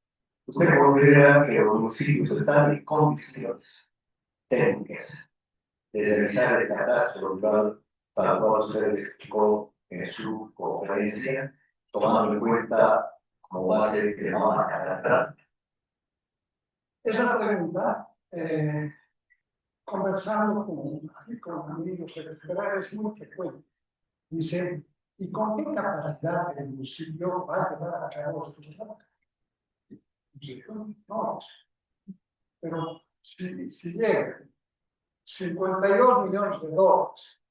¿Usted considera que los municipios están en condiciones técnicas de realizar el catastro rural tal cual usted explicó en su conferencia, tomando en cuenta como base de mapa catastral? Esa pregunta, conversando con amigos electorales, es muy frecuente. Dicen, ¿y con qué capacidad el municipio va a llevar a cabo estos trabajos? No, pero si llegan 52 millones de dólares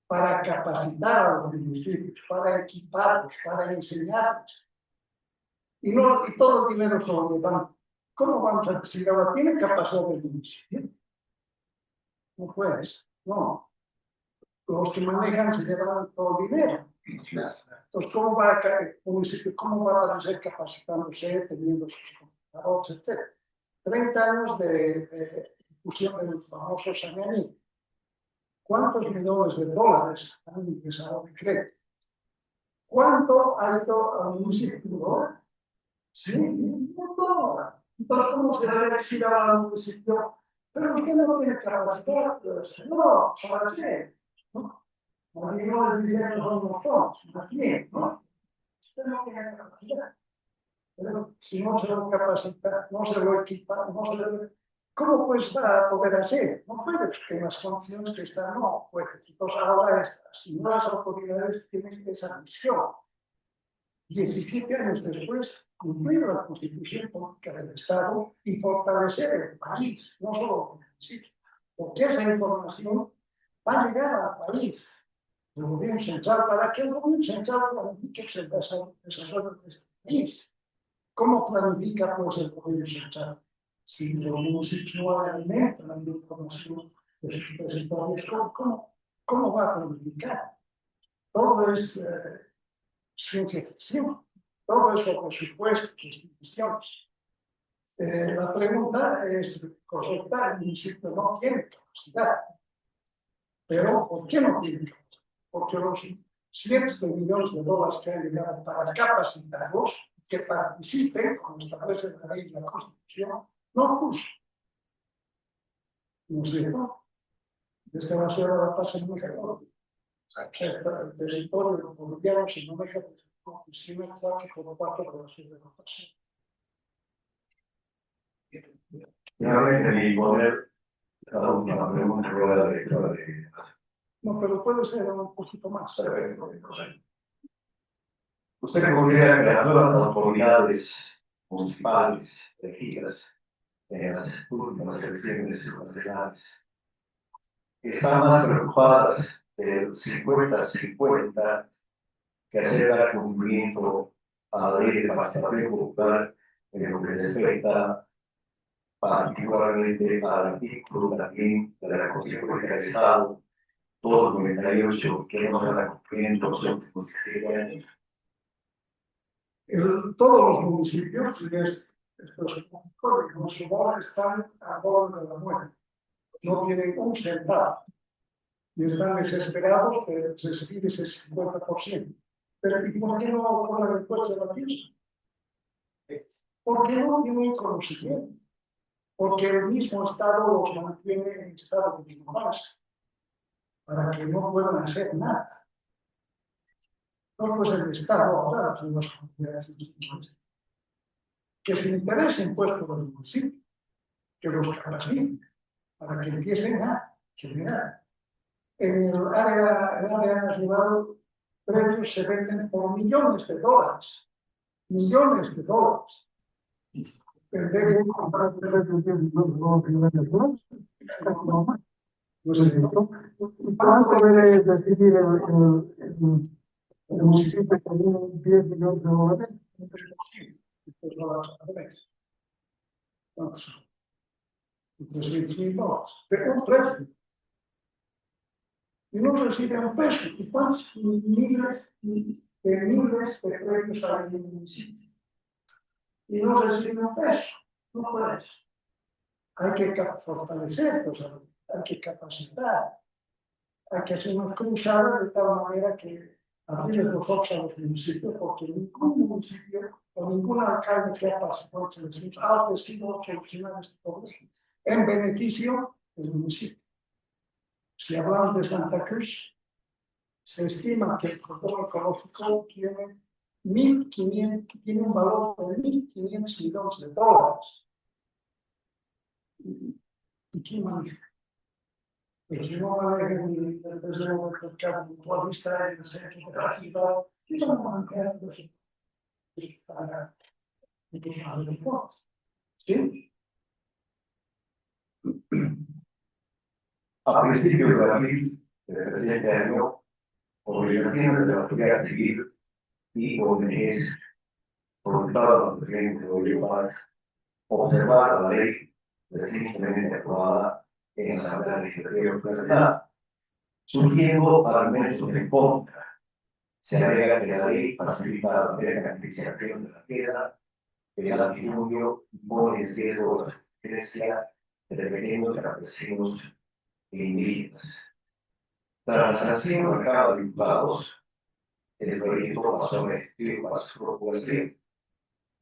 para capacitar a los municipios, para equiparlos, para enseñarlos, y todo el dinero sobre el banco, ¿cómo vamos a decir ahora? ¿Tiene capacidad del municipio? No puedes, no. Los que manejan se llevan todo el dinero. Entonces, ¿cómo va el municipio? ¿Cómo va a ser capacitándose, teniendo sus computadores, etcétera? 30 años de difusión del famoso saneamiento. ¿Cuántos millones de dólares han ingresado de crédito? ¿Cuánto ha ido al municipio? Sí, no todo. Entonces, ¿cómo se debe decir al municipio? Pero usted no tiene capacidad, no, ¿para qué? ¿No? Porque no les dicen son nosotros, más bien, ¿no? Usted no tiene capacidad. Pero si no se lo capacita, no se lo equipa, no se lo... ¿Cómo pues va a poder hacer? No puede, porque las condiciones que están no puede. Entonces ahora estas nuevas autoridades tienen esa misión. 17 años después, cumplir la Constitución Política del Estado y fortalecer el país, no solo el municipio. Porque esa información va a llegar al país. El gobierno central, para que el gobierno central planifique el desarrollo de este país. ¿Cómo planifica pues el gobierno central? Si los municipios no alimentan la información de sus territorios, ¿cómo va a planificar? Todo es ciencia ficción, todo es sobre presupuestos, instituciones. La pregunta es correcta, el municipio no tiene capacidad. Pero, ¿por qué no tiene capacidad? Porque los cientos de millones de dólares que han llegado para capacitarlos, que participen, como establece la ley y la Constitución, no puso. ¿No es cierto? Desde la ciudad de La Paz en México, el territorio boliviano se maneja sin el tráfico por parte de la ciudad de La Paz. Y poner la última pregunta rueda de... No, pero puede ser un poquito más. Usted considera que las nuevas autoridades municipales elegidas en las últimas elecciones nacionales están más preocupadas del 50-50 que hacer dar cumplimiento a la ley de participación popular en lo que respecta particularmente al artículo también de la Constitución del Estado, todo el 98 que no se da cumplimiento los últimos 17 años. Todos los municipios, y esto es como su voz, están a borde de la muerte. No tienen un centavo. Y están desesperados de recibir ese 50%. Pero ¿y por qué no con la respuesta de la fiesta? Porque no tienen conocimiento. Porque el mismo Estado los mantiene en estado de ignorancia, para que no puedan hacer nada. No pues el Estado ahora son las comunidades institucionales. Que se interesen pues por el municipio, que los capaciten, para que empiecen a generar. En el área nacional, precios se venden por millones de dólares. Millones de dólares. En vez de comprar ¿cuánto debe recibir el municipio con 10 millones de dólares? ¿Cuántos son? 300.000 dólares. Pero un precio. Y no reciben un peso. ¿Y cuántos miles de precios hay en el municipio? Y no reciben un peso. No puedes. Hay que fortalecer, pues, hay que capacitar, hay que hacer una cruzada de tal manera que abrir los ojos a los municipios, porque ningún municipio o ningún alcalde que ha participado en elecciones ha ofrecido solucionar este problema en beneficio del municipio. Si hablamos de Santa Cruz, se estima que el programa ecológico tiene un valor de 1.500 millones de dólares. ¿Y quién maneja? Pero si no maneja el presidente del mercado mutualista y el centro de la ciudad, ¿qué van a manejar los para los impuestos? ¿Sí? A principios de abril del presente año, organizaciones de la sociedad civil y ONGs solicitaron al presidente Bolívar observar la ley recientemente aprobada en la Asamblea Legislativa Nacional, surgiendo argumentos en contra. Se agrega que la ley facilita la mercantilización de la tierra, el latifundio y pone en riesgo la existencia de pequeños campesinos e indígenas. Tras la sanción de cada diputados, el proyecto pasó a ejecutiva para su propuesta.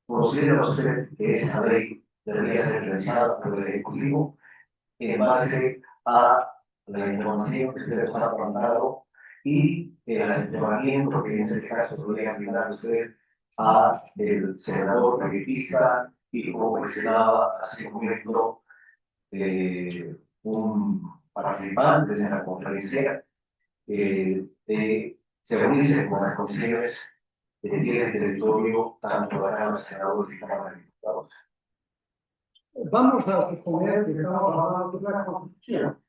¿Considera usted que esa ley debería ser realizada por el Ejecutivo en base a la información que usted nos ha mandado y el asesoramiento que en este caso podría brindar usted a el senador periodista y como mencionaba hace un momento un participante de la conferencia de se reunirse con las comisiones de 10 del territorio, tanto de la Cámara de Senadores y Cámara de Diputados? Vamos a suponer que estamos hablando de una constitución.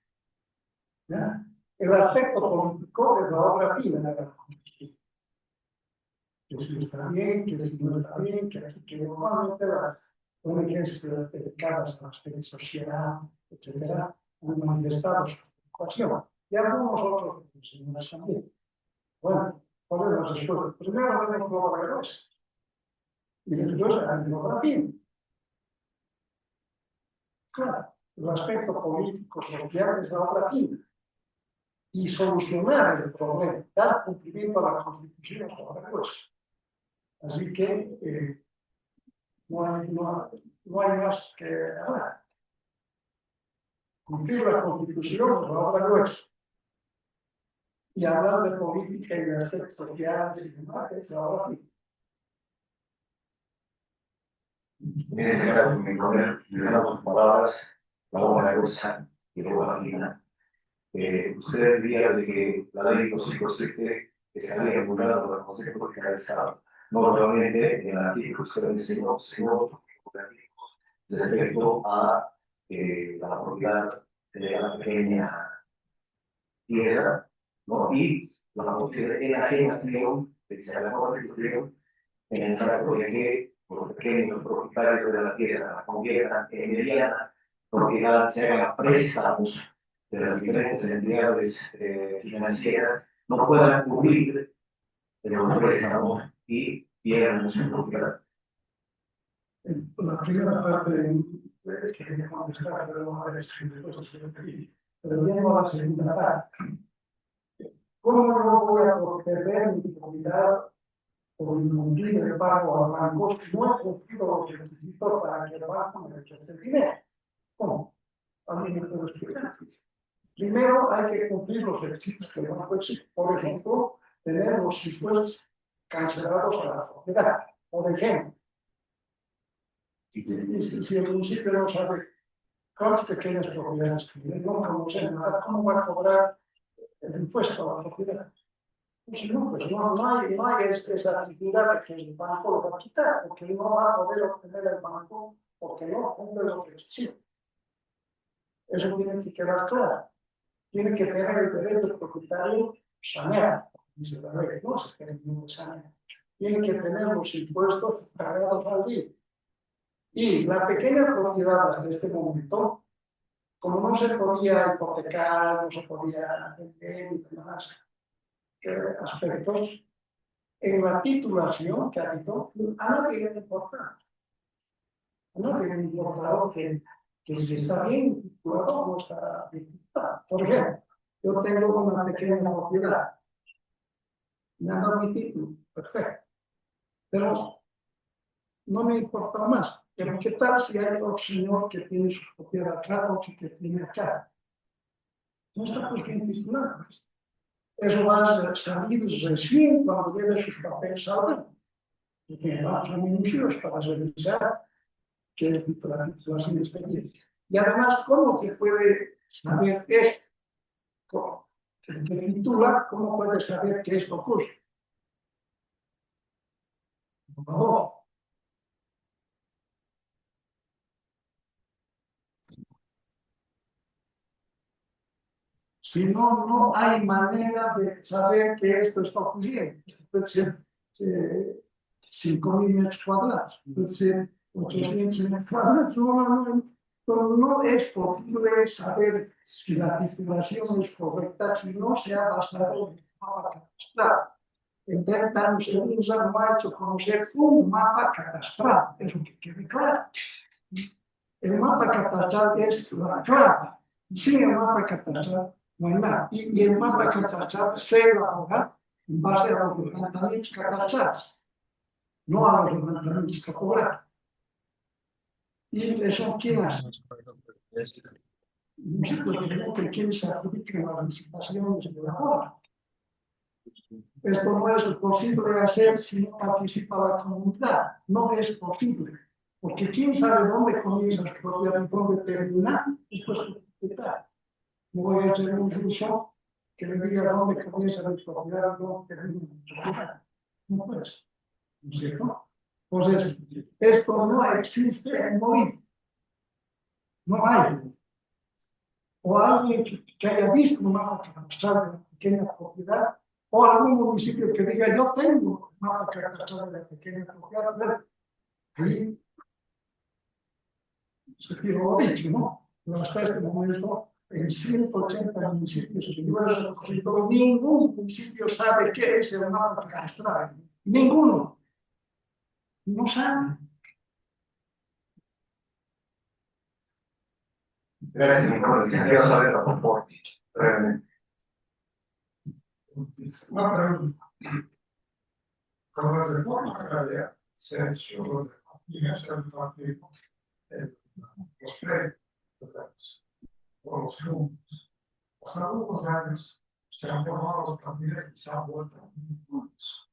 ¿Ya? El aspecto político es la obra fina de la constitución. Que si está bien, que si no está bien, que normalmente las ONGs dedicadas a la sociedad, etcétera, han manifestado su preocupación. Y algunos otros señores también. Bueno, ¿cuál es la respuesta? Primero tenemos la obra gruesa. Y después la obra fina. Claro, el aspecto político, social es la obra fina. Y solucionar el problema, dar cumplimiento a la Constitución es otra cosa. Así que no hay más que hablar. Cumplir la Constitución es la obra gruesa. Y hablar de política y de aspectos sociales y demás es la obra fina. En este caso, me utilizamos palabras, la obra gruesa y la obra fina. Usted diría de que la ley 257 estaría regulada por el Consejo Fiscal del Estado. nuevamente en el artículo que usted mencionó, respecto a la propiedad de la pequeña tierra, ¿no? Y la posibilidad de enajenación, que se la constitución, en el caso de que los pequeños propietarios de la tierra la conviertan en mediana propiedad, se hagan préstamos de las diferentes entidades financieras, no puedan cubrir los préstamos y pierdan su propiedad. La primera parte que quería contestar, pero no es pero llego a la segunda parte. ¿Cómo no voy a perder mi propiedad por incumplir el pago al banco si no he cumplido los requisitos para que el banco me rechace el dinero? ¿Cómo? ¿Alguien me puede explicar? Primero hay que cumplir los requisitos que el banco exige. Por ejemplo, tener los impuestos cancelados a la propiedad. Por ejemplo, si el municipio no sabe cuántas pequeñas propiedades tiene, no conoce nada, ¿cómo va a cobrar el impuesto a la propiedad? Pues no hay esa actividad de que el banco lo va a quitar, porque no va a poder obtener el banco porque no cumple los requisitos. Eso tiene que quedar claro. Tiene que tener el derecho del propietario sanear, dice la ley, no se tiene que sanear. Tiene que tener los impuestos pagados al día. Y la pequeña propiedad hasta este momento, como no se podía hipotecar, no se podía vender y demás aspectos, en la titulación que habitó, a nadie le importa. A nadie le importa que si está bien titulado o no está bien titulado. Por ejemplo, yo tengo una pequeña propiedad, me han dado mi título, perfecto, pero no me importa más. Pero ¿qué tal si hay otro señor que tiene su propiedad acá, otro que tiene acá? No está pues bien titulado. Eso va a salir recién cuando lleve sus papeles al banco. Porque vamos a minucios para revisar que la titulación esté bien. Y además, ¿cómo se puede saber esto? El que titula, ¿cómo puede saber que esto ocurre? No. Si no, no hay manera de saber que esto está ocurriendo. Esto puede ser 5.000 metros cuadrados, puede ser 800 metros cuadrados. No es posible saber si la titulación es correcta si no se ha basado en el mapa catastral. En 30 años el INSA no ha hecho conocer un mapa catastral, eso que quede claro. El mapa catastral es la clave. Sin el mapa catastral no hay nada. Y el mapa catastral se elabora en base a los levantamientos catastrales, no a los levantamientos que cobran. Y eso, ¿quién hace? Nosotros tenemos que quien se adjudique en las licitaciones de la obra. Esto no es posible hacer si no participa la comunidad. No es posible. Porque quién sabe dónde comienza la propiedad y dónde termina, después de propiedad. No voy a hacer un juicio que me diga dónde comienza la propiedad y dónde termina la propiedad. No puedes. ¿No es cierto? Entonces, esto no existe en Bolivia. No hay. O alguien que haya visto una mapa catastral de la pequeña propiedad, o algún municipio que diga, yo tengo un mapa catastral de la pequeña propiedad. Ahí se lo he dicho, ¿no? Pero hasta este momento, en 180 municipios que yo he recorrido, ningún municipio sabe qué es el mapa catastral. Ninguno. No sabe. Gracias, por licenciado Saavedra, por favor. Brevemente. Una pregunta. Con la reforma agraria se ha hecho en ese partido los créditos o los fondos. Hace algunos años se han formado los partidos y se han vuelto puntos.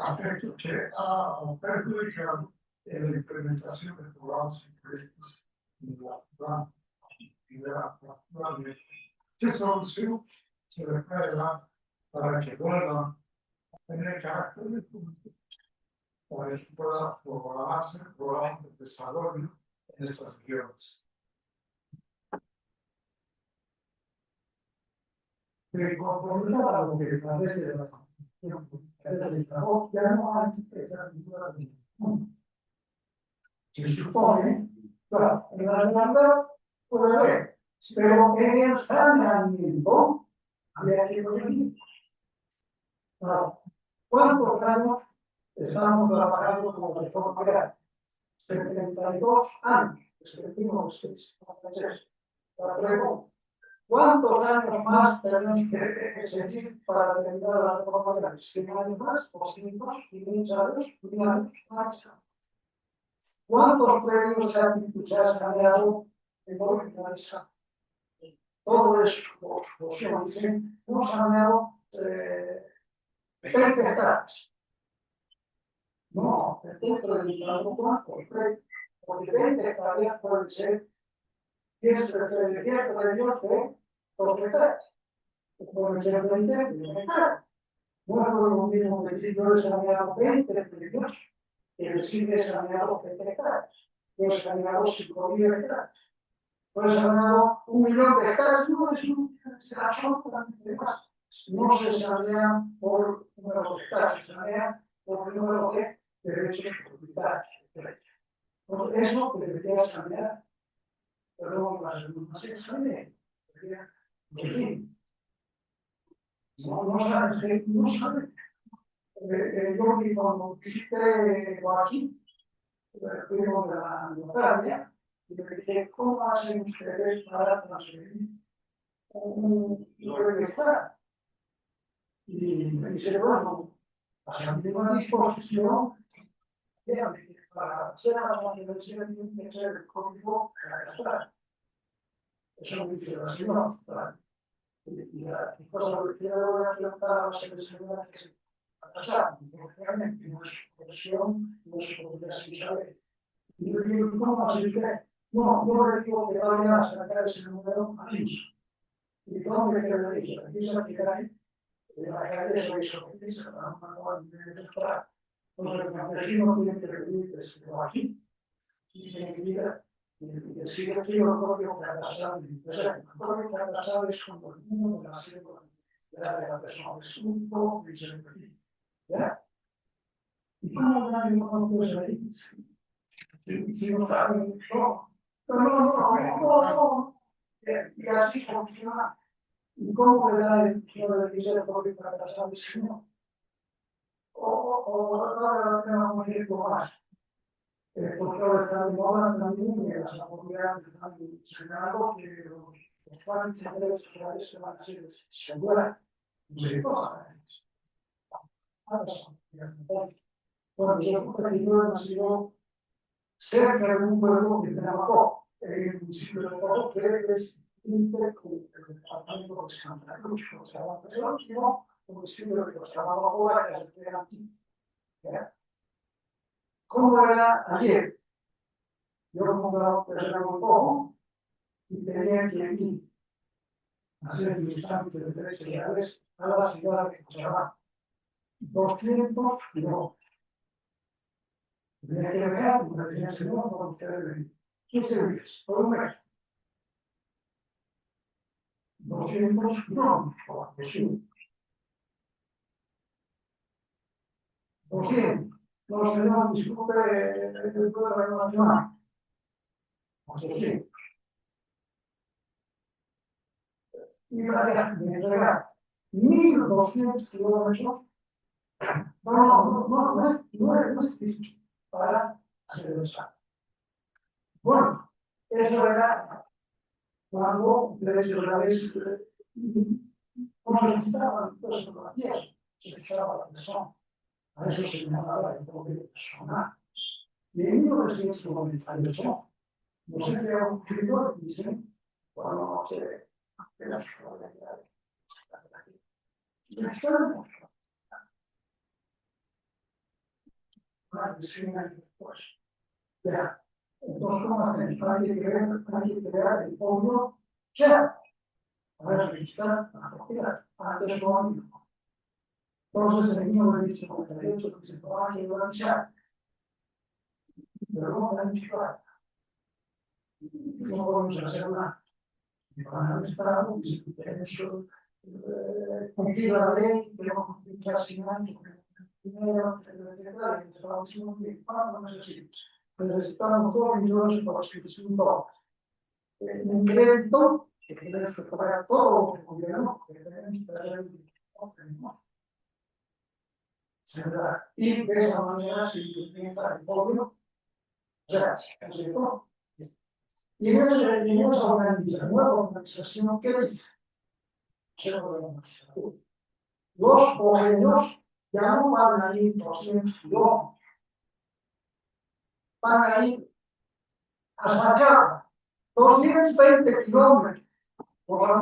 Aspecto que ha perjudicado en la implementación de programas y proyectos en la ¿qué solución se le puede dar para que vuelvan a tener carácter de público para que pueda programarse programas de desarrollo en estas regiones. De conformidad a lo que establece la Constitución del Trabajo, ya no hay que esa figura de se supone, claro, en la realidad puede haber, pero en el saneamiento había que corregir. Claro, ¿cuántos años estamos trabajando como reforma agraria? 72 años, desde 1963. La pregunta, ¿cuántos años más tenemos que seguir para terminar la reforma agraria? ¿100 años más? ¿200? ¿500 años? ¿1.000 años más? ¿Cuántos premios se han saneado en organización? Todo eso, los que dicen, hemos saneado 20 hectáreas. No, el punto de vista porque 20 hectáreas pueden ser 10 premios de 2 hectáreas. Pueden ser 20 hectáreas. No es lo mismo decir yo he saneado 20 premios que decir he saneado 20 hectáreas. Yo he saneado 5.000 hectáreas. Pues he saneado 1.000.000 de hectáreas, no es absolutamente más. No se sanea por número de hectáreas, se sanea por número de derechos propietarios. Entonces, eso que debería sanear, pero no se sanea. En fin, no sabe. Yo que cuando visité aquí, fuimos de la Notaria, y le dije, ¿cómo hacen ustedes para transferir un bienestar? Y me dice, bueno, a mi disposición, para hacer la manutención tiene que ser el código catastral. Eso me dice la señora. Y la cosa que quiero preguntar a la secretaria que se pasar, porque realmente no es profesión, no es profesión. Y yo digo, ¿cómo así que? No, yo le digo que vaya a sacar ese número a Lins. ¿Y cómo que le dice? Aquí se aplicará la calle eso hizo que dice para una nueva de entonces el campesino tiene que vivir desde aquí y tiene que ir y sigue aquí lo propio fracasado. Entonces, el propio fracasado es como el mundo de la selva de la persona, es un poco y se repite. ¿Ya? ¿Y cómo nadie no puede salir? Si no saben, no. Y así funciona. ¿Y cómo le da el quiero decir el propio fracasado si no? Ahora tenemos que ir más. Porque ahora está de moda también las autoridades están señalando que los planes de derechos sociales se van a hacer seguras de todas bueno, yo creo que yo he nacido cerca de un pueblo que se llama Po, el municipio de Po, que es inter con el departamento de Santa Cruz, o sea, el último municipio que se llama Po, que se queda aquí. ¿Cómo era ayer? Yo compraba persona un poco y tenía que ir a hacer mis trámites de derechos legales a la ciudad de Cochabamba. 200 kilómetros. Tenía que dejar una residencia nueva para ustedes. 15 días, por un mes. 200 kilómetros. 200. No, señor, disculpe el pueblo nacional. 800. Y para entregar 1.200 kilómetros. No es difícil para hacer el examen. Bueno, eso era cuando derechos legales no se necesitaban las fotografías, se necesitaba la persona. A eso se llamaba el propio personal. Y en 1998, no sé qué ha ocurrido, dicen, bueno, no sé, de las fotografías. La historia más de 100 años después. Ya, entonces, ¿cómo hacen? Hay que crear el fondo ya para registrar la propiedad. Antes no había. Entonces, en 1998 que se va a organizar pero no la municipal. No podemos hacer nada. Para estar cumplir la ley, pero cumplir casi nada. Necesitamos 2 millones para suscripción un crédito que tenemos que pagar todo el gobierno, que tenemos que hacer y de esa manera se implementa el pueblo. O sea, y en esa organización, ¿qué dice? Los hogareños ya no van a ir 200 kilómetros, van a ir a sacar 220 kilómetros, por la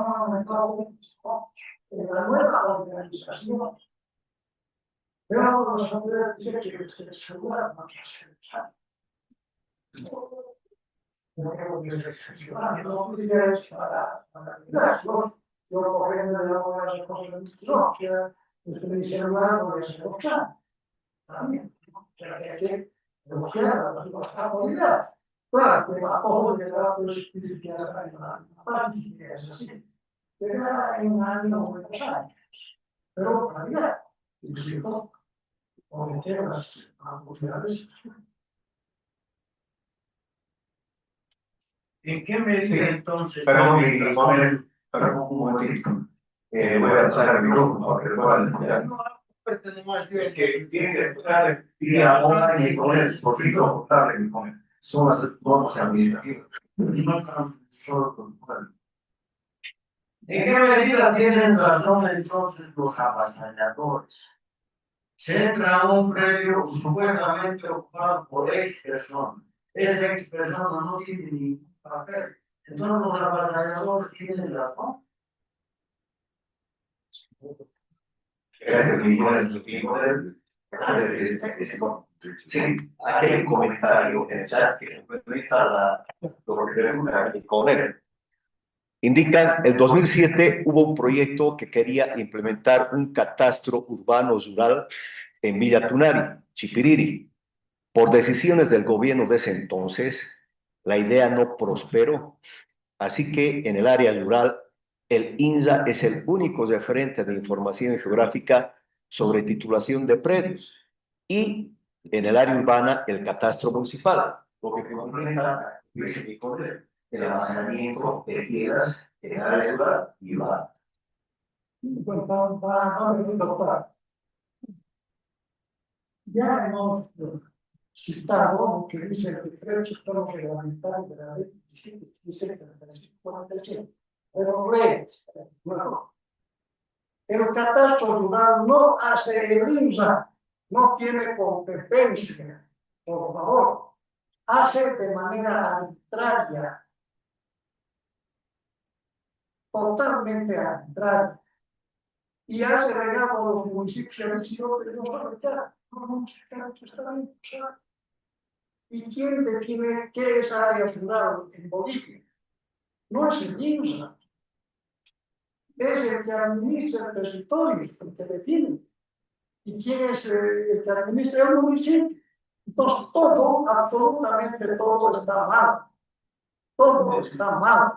nueva organización. Pero los hombres dicen que se asegura más yo corriendo de la hora de cosas no, que mi celular no es escuchar. También, hay que elogiar las responsabilidades. Claro, que bajo de la espiritualidad la práctica es así. Queda en un año o 2 años. Pero todavía, incluso, cometer las autoridades. ¿En qué medida entonces? Perdón, perdón, un momentito. Voy a pasar el micrófono para que lo puedan escuchar. Es que tienen que escuchar y ahora y con el micrófono, son las normas administrativas. ¿En qué medida tienen razón entonces los avasalladores? Se entra a un predio supuestamente ocupado por X persona. Esa X persona no tiene ningún papel. Entonces los avasalladores tienen razón. Sí, aquí hay un comentario en el chat que complementa lo que pregunta con él. Indican, en 2007 hubo un proyecto que quería implementar un catastro urbano rural en Villa Tunari, Chipiriri. Por decisiones del gobierno de ese entonces, la idea no prosperó. Así que en el área rural, el INSA es el único referente de información geográfica sobre titulación de predios. Y en el área urbana, el catastro municipal, lo que complementa el almacenamiento de piedras en el área rural y urbana. Ya hemos citado que dice el decreto sector reglamentario de la ley 17.45.47. Pero bueno, el catastro rural no hace el INSA, no tiene competencia, por favor, hace de manera arbitraria, totalmente arbitraria, y ha delegado a los municipios que han sido de ¿Y quién define qué es área rural en Bolivia? No es el INSA. Es el que administra el territorio, el que define. ¿Y quién es el que administra el municipio? Entonces, todo, absolutamente todo está mal. Todo está mal.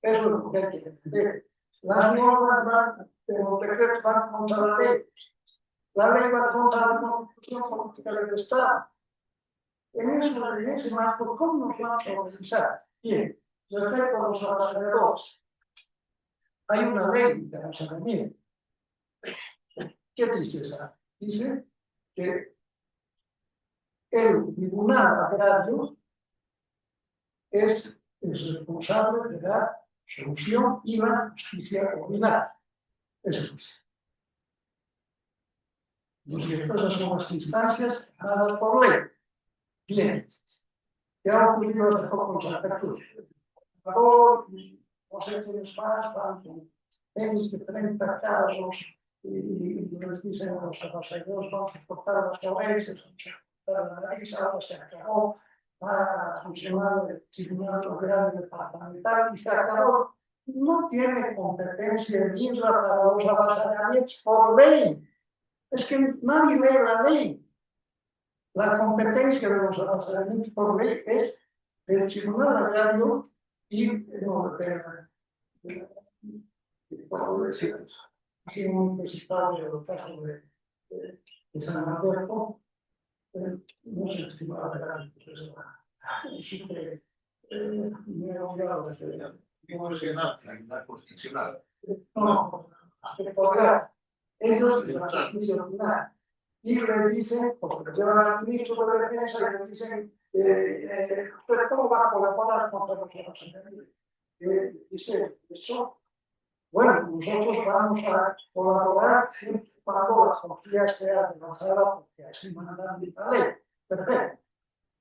Eso es lo que hay que entender. Las normas van, los decretos van contra la ley. La ley va contra la Constitución política del Estado. En ese marco, ¿cómo nos vamos a organizar? Bien, respecto a los avasalladores, hay una ley de avasalamiento. ¿Qué dice esa? Dice que el tribunal agrario es el responsable de la solución y la justicia ordinaria. Eso es. Y estas son las instancias dadas por ley. Bien. ¿Qué ha ocurrido hace poco con Santa Cruz? No sé quiénes más, van con menos de 30 casos y les dicen a los avasalladores, vamos a cortar las cabezas, vamos a cortar la nariz, ahora se acabó, va a funcionar el Tribunal Federal Departamental y se acabó. No tiene competencia el INSA para los avasallamientos por ley. Es que nadie lee la ley. La competencia de los arrendamientos por ley es del Tribunal Agrario y por decir, así un universitario del caso de San Alberto, no se estimaba Agrario, existe me he olvidado de Tribunal Constitucional. no, ellos de la justicia final y le dicen, porque llevan al ministro de defensa y le dicen, ¿pero cómo van a colaborar contra los arrendamientos? Dice, eso, bueno, nosotros vamos a colaborar siempre cuando la justicia sea denunciada porque así mandan la ley. Perfecto.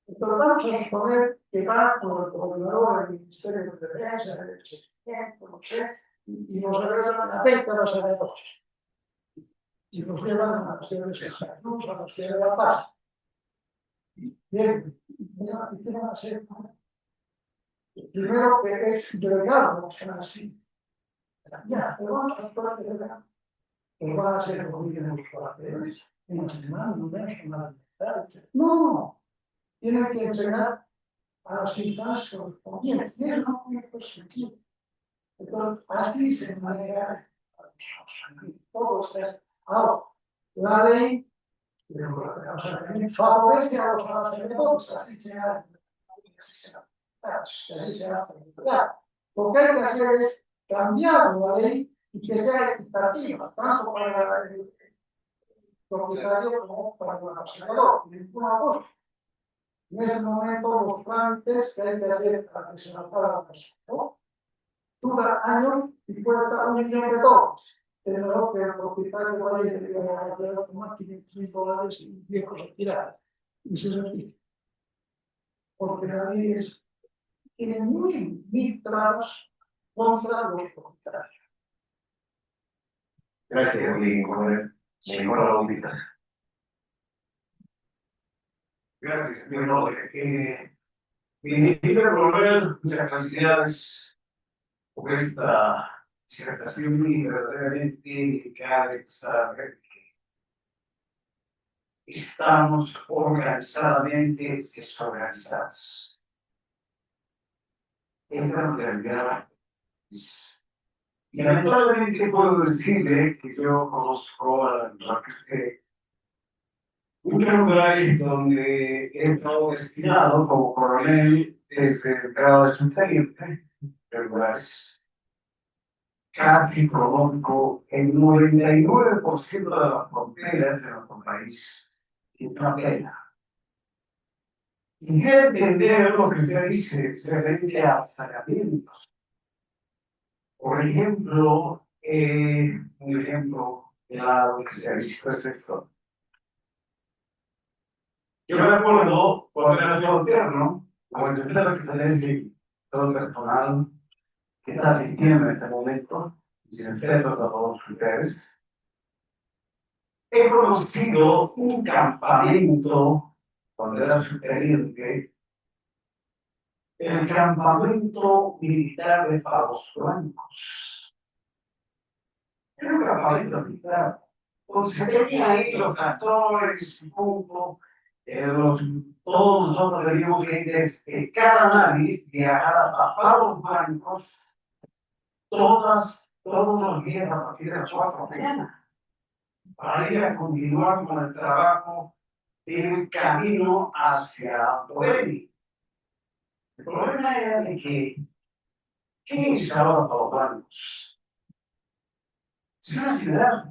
Entonces vamos a suponer que va con el coordinador del Ministerio de Defensa, del Secretario, no sé, y nos regresan a 20 arrendadores. Y nos llevan a la ciudad de Santa Cruz, a la ciudad de La Paz. Bien, ¿y qué van a hacer? Primero que es delegado, no será así. Ya, pero vamos a actuar de delegado. Pero van a ser los gobiernos papeles, en una semana, un mes, una vez. No, tienen que entregar a las instancias correspondientes. Y eso no tiene sentido. Entonces, así se maneja todo esto. Ahora, la ley favorece a los arrendadores, así será. Así será. Lo que hay que hacer es cambiar la ley y que sea equitativa, tanto para el propietario como para el arrendador. Ninguna cosa. En ese momento, los trámites que hay que hacer para que se la pague la persona dura años y cuesta $1.000.000. Pero que el propietario vaya a tomar $500 y viejos a tirar. Y se repite. Porque la ley tiene muy trabas contra los propietarios. Gracias, Willy, por la invitación. Gracias, bueno, mi iniciativa promover muchas felicidades por esta disertación y verdaderamente cabe saber que estamos organizadamente desorganizados. Esta es la realidad. Y lamentablemente puedo decirle que yo conozco a la que muchos lugares donde he estado destinado como coronel desde el grado de subteniente, lugares casi conozco el 99% de las fronteras de nuestro país y una pena. Y quiero entender lo que usted dice referente a sacamientos. Por ejemplo, un ejemplo claro que se ha visto es esto. Yo me acuerdo cuando era interno, como el secretario que tenés todo el personal que está asistiendo en este momento, y sin respeto a todos ustedes, he conocido un campamento cuando era subteniente, el campamento militar de Palos Blancos. Era un campamento militar. Entonces se tenían ahí los cantores, punto. Todos nosotros debíamos que cada nadie viajara a Palos Blancos todos los días a partir de las 4 de la mañana para ir a continuar con el trabajo del camino hacia Bohemia. El problema era de que ¿qué es ahora Palos Blancos? Es una ciudad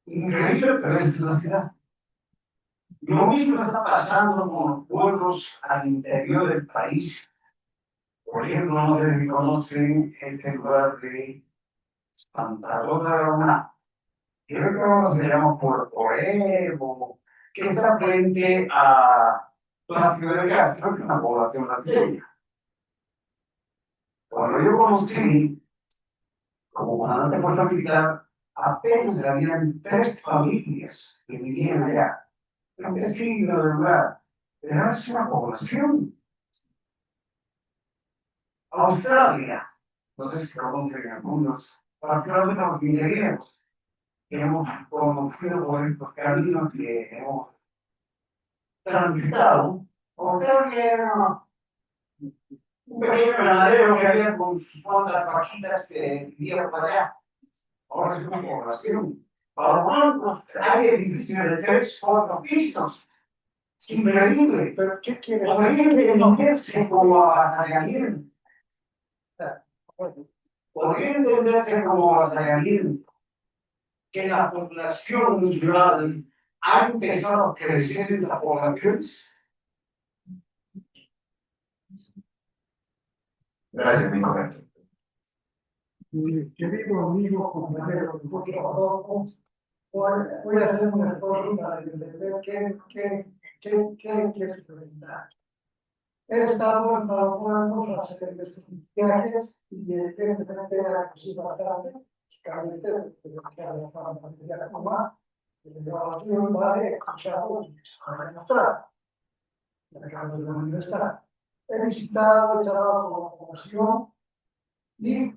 increíble, pero es una ciudad. Lo mismo está pasando con los pueblos al interior del país. Por ejemplo, no sé si conocen el lugar de Santa Rosa de Roma. Creo que ahora se llama Puerto Evo, que está frente a la ciudad de Castro, que es una población brasileña. Cuando yo conocí, como comandante de Fuerza Militar, apenas habían 3 familias que vivían allá. Campesino del lugar, pero es una población. Australia, no sé si conocen algunos, particularmente los ingenieros, hemos conocido por estos caminos que hemos transitado. O sea que era un pequeño ganadero que había con sus cuantas vaquitas que vivía por allá. Ahora es una población. Para lo tanto, hay edificios de 3, 4 pisos. Es increíble. Pero ¿qué quiere Podría entenderse como avasallamiento. Podría entenderse como avasallamiento. Que la población rural ha empezado a crecer en las poblaciones. Gracias, mi comentario. Mi querido amigo, compañero, voy a hacer un esfuerzo para entender qué quieres preguntar. He estado en algunos a hacer viajes y evidentemente era posible bastante, claramente, que a la familia Coma, la grabación vale escuchado y para mostrar. He visitado, he charlado con la población y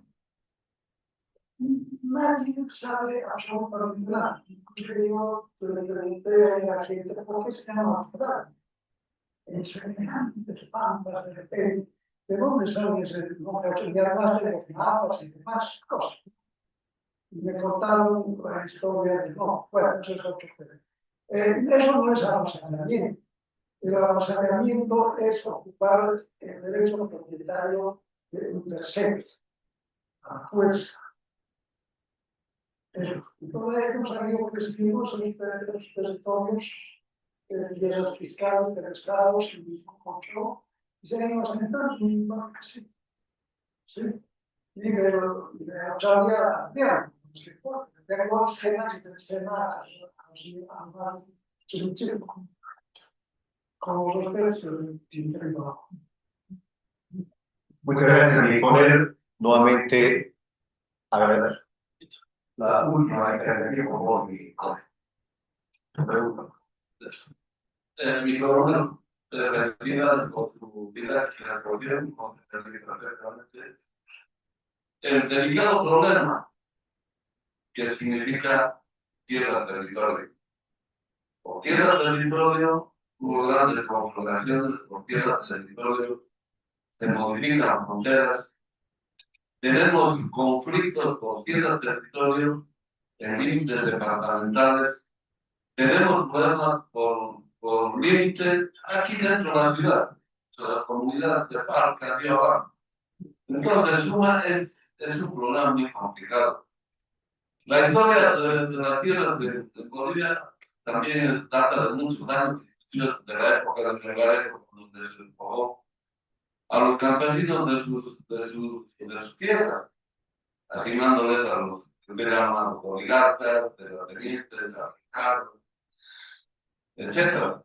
nadie sabe absolutamente nada. Incluso yo le pregunté a la gente por qué se llama ciudad. Es semejantes bandas de repente. ¿De dónde sale ese nombre? Y además de los mapas y demás cosas. Y me contaron la historia de no, bueno, eso es otro tema. Eso no es avasallamiento. El avasallamiento es ocupar el derecho propietario de un tercero, a fuerza. Entonces hemos salido creciendo en diferentes territorios, tierras fiscales, de estados, y mismo control, y seguimos entrando en un sí. Sí. Y de Australia, bien, tengo escenas y escenas así, como los precios de interno. Muchas gracias, mi poner nuevamente, a ver, la última intervención, por favor, mi pregunta. Mi coronel reciba por su vida que la gobierno con perfectamente el delicado problema que significa tierra territorio. Por tierra territorio hubo grandes confrontaciones, por tierra territorio se modifican fronteras, tenemos conflictos por tierra territorio en límites departamentales, tenemos problemas por límites aquí dentro de la ciudad, de la comunidad de parque, aquí abajo. Entonces, en suma, es un problema muy complicado. La historia de las tierras de Bolivia también data de muchos años, de la época del Melgarejo, donde se empujó a los campesinos de sus tierras, asignándoles a los que se llaman los oligarcas, terratenientes, africanos, etc.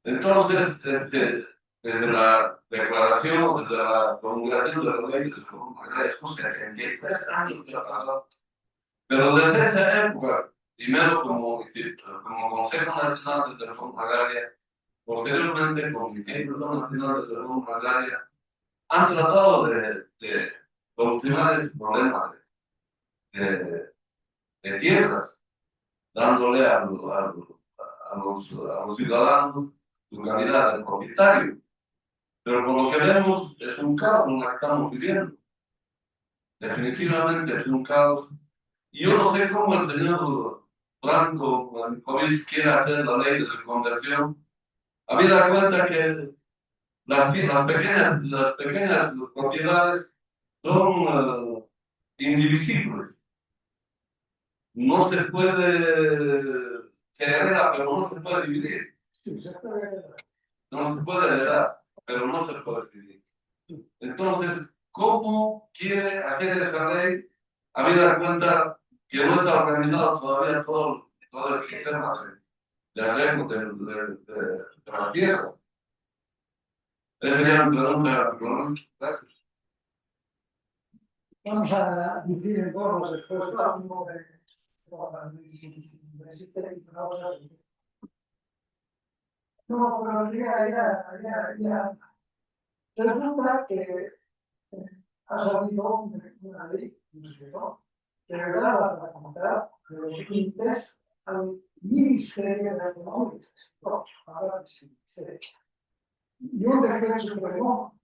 Entonces, desde la declaración, desde la promulgación de la ley de sus 73 años ya pasó. Pero desde esa época, primero como Consejo Nacional de Reforma Agraria, posteriormente como Instituto Nacional de Reforma Agraria, han tratado de solucionar este problema de tierras, dándole a los ciudadanos su calidad de propietario. Pero por lo que vemos, es un caos en el que estamos viviendo. Definitivamente es un caos. Y yo no sé cómo el señor Franco Mankovic quiere hacer la ley de su conversión. Habida cuenta que las pequeñas propiedades son indivisibles. No se puede, se hereda, pero no se puede dividir. No se puede heredar, pero no se puede dividir. Entonces, ¿cómo quiere hacer esta ley? Habida cuenta que no está organizado todavía todo el sistema de arreglo de las tierras. Esa sería mi pregunta. Gracias. Vamos a dividir en dos después no, pero ya. Resulta que ha salido una ley, ¿no? Que graba la comunidad de los límites al Ministerio de Economía. Ahora sí, y un decreto supremo,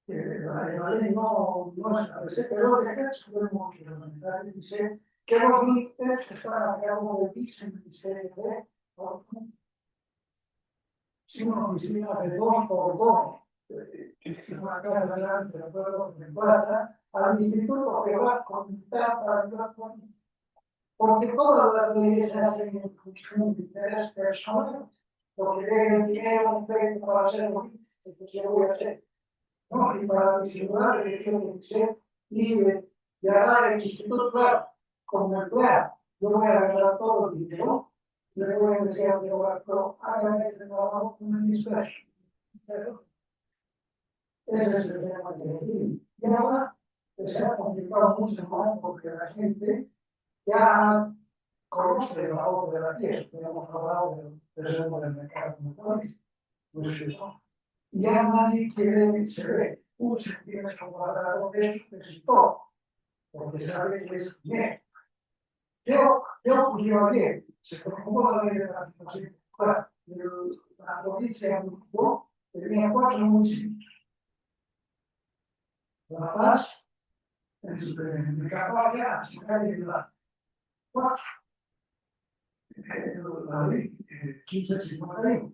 la ley no establece, pero el decreto supremo reglamentario dice que los límites están a cargo del viceministerio de Economía. Si una oficina de 2 por 2, que si una casa delante de pueblo de plata, al instituto que va a contar para ayudar con. Porque todas las leyes se hacen en función de interés personal, porque tienen dinero para hacer lo que yo voy a hacer. ¿No? Y para disimular que quiero ser libre de agarrar el instituto, claro, como empleado, yo voy a agarrar todo el dinero. Le voy a decir al trabajo, hagan este trabajo con el disperso. Ese es el tema de y ahora se ha complicado mucho más porque la gente ya conoce el valor de la tierra, que hemos hablado del mercado pues eso. Ya nadie quiere se ve, se tiene que guardar lo que es todo, porque sabe que es bien. Yo ayer, se promulgó la ley de la situación, la provincia de México tenía 4 municipios. La Paz, en Capacia, Chicago y la 4. La ley 1551.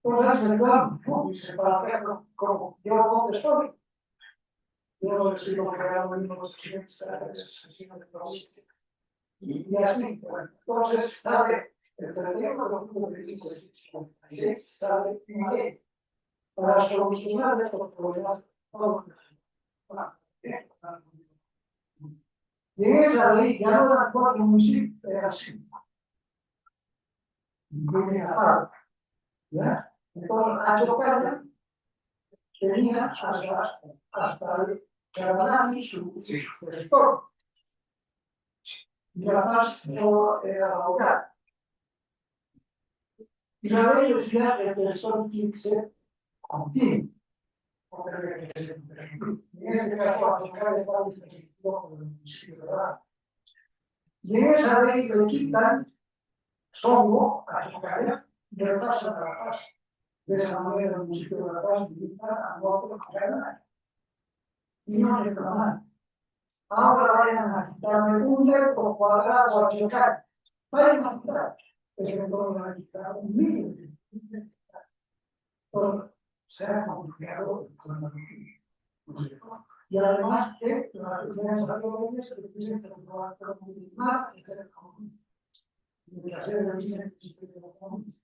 Entonces, reclamo, ¿no? Y se para ver como yo donde estoy. Yo no decido que haga los clientes de provincia. Y así, bueno, entonces sale el 31 de 1956, sale una ley para solucionar estos problemas. Y en esa ley ya no eran 4 municipios, eran 5. Viene aparte, ¿ya? Entonces, a chocar tenía hasta el Carabalán y su territorio. Y además no era abogado. Y la ley decía que el territorio tiene que ser continuo. En este caso, a tocar de tal específico con el municipio de Verdad. Y en esa ley le quitan Songo a Chocaya y le pasan a La Paz. De esa manera, el municipio de La Paz limita a no tocar nada. Y no reclamar. Ahora vayan a quitarme 1 metro cuadrado a Chocaya. Vayan a quitar. Es que no van a quitar 1.000. Entonces, se ha confiado con la y además que las organizaciones se dicen que no va a ser más que ser común. Y que hacer el mismo común.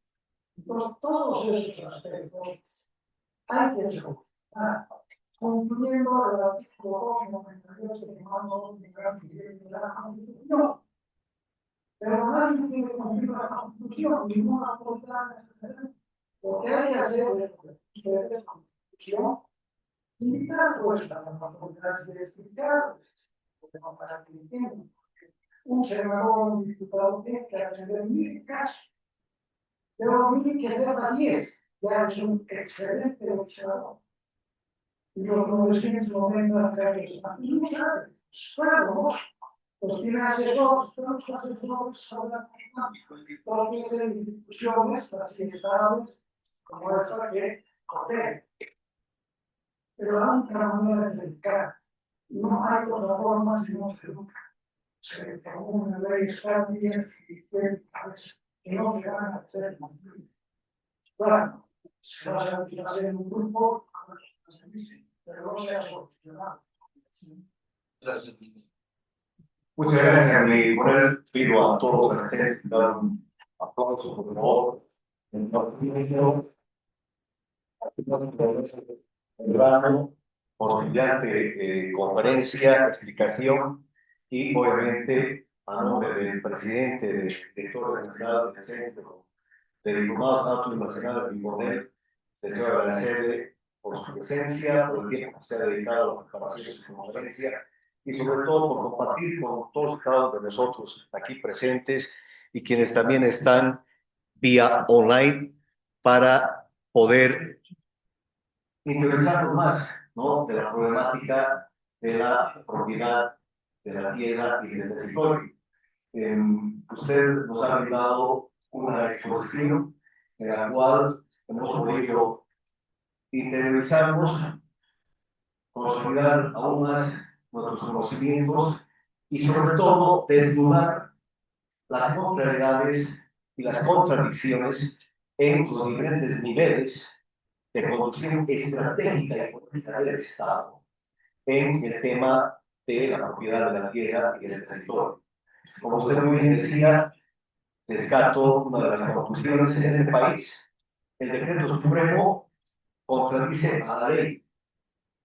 Entonces, todos esos aspectos hay que solucionar. Cumpliendo el artículo 298 que mando de la Constitución. Pero nadie tiene que cumplir la Constitución, ninguna autoridad, porque hay que hacer ustedes Constitución. Limitar vuestra capacidad de explicar, porque no para que entiendan. Un senador o un diputado tiene que atender 1000 casos, pero 1000 que sepa 10, ya es un excelente legislador. Y los 990 casos, y no sabe, claro, pues tiene asesores, pero los asesores hablan porque tienen instituciones así estables, como esta que coopera. Pero la única manera de educar, no hay otra forma si no se educa. Se tomó una ley estándar que no se van a hacer cumplir. Claro, se va a hacer un grupo, pero no se ha solucionado. Gracias. Muchas gracias, mi coronel. Pido a todos los asistentes dar un aplauso, por favor. Por brillante conferencia, explicación y obviamente a nombre del presidente del director nacional del Centro de Diplomados Altos Nacionales de Coronel, deseo agradecerle por su presencia, por el tiempo que se ha dedicado a la preparación de su conferencia y sobre todo por compartir con todos y cada uno de nosotros aquí presentes y quienes también están vía online para poder interesarnos más, ¿no?, de la problemática de la propiedad de la tierra y del territorio. Usted nos ha brindado una exposición en la cual hemos podido interiorizarnos, consolidar aún más nuestros conocimientos y sobre todo desnudar las contrariedades y las contradicciones en los diferentes niveles de conducción estratégica y política del Estado en el tema de la propiedad de la tierra y del territorio. Como usted muy bien decía, rescato una de las conclusiones en este país. El decreto supremo contradice a la ley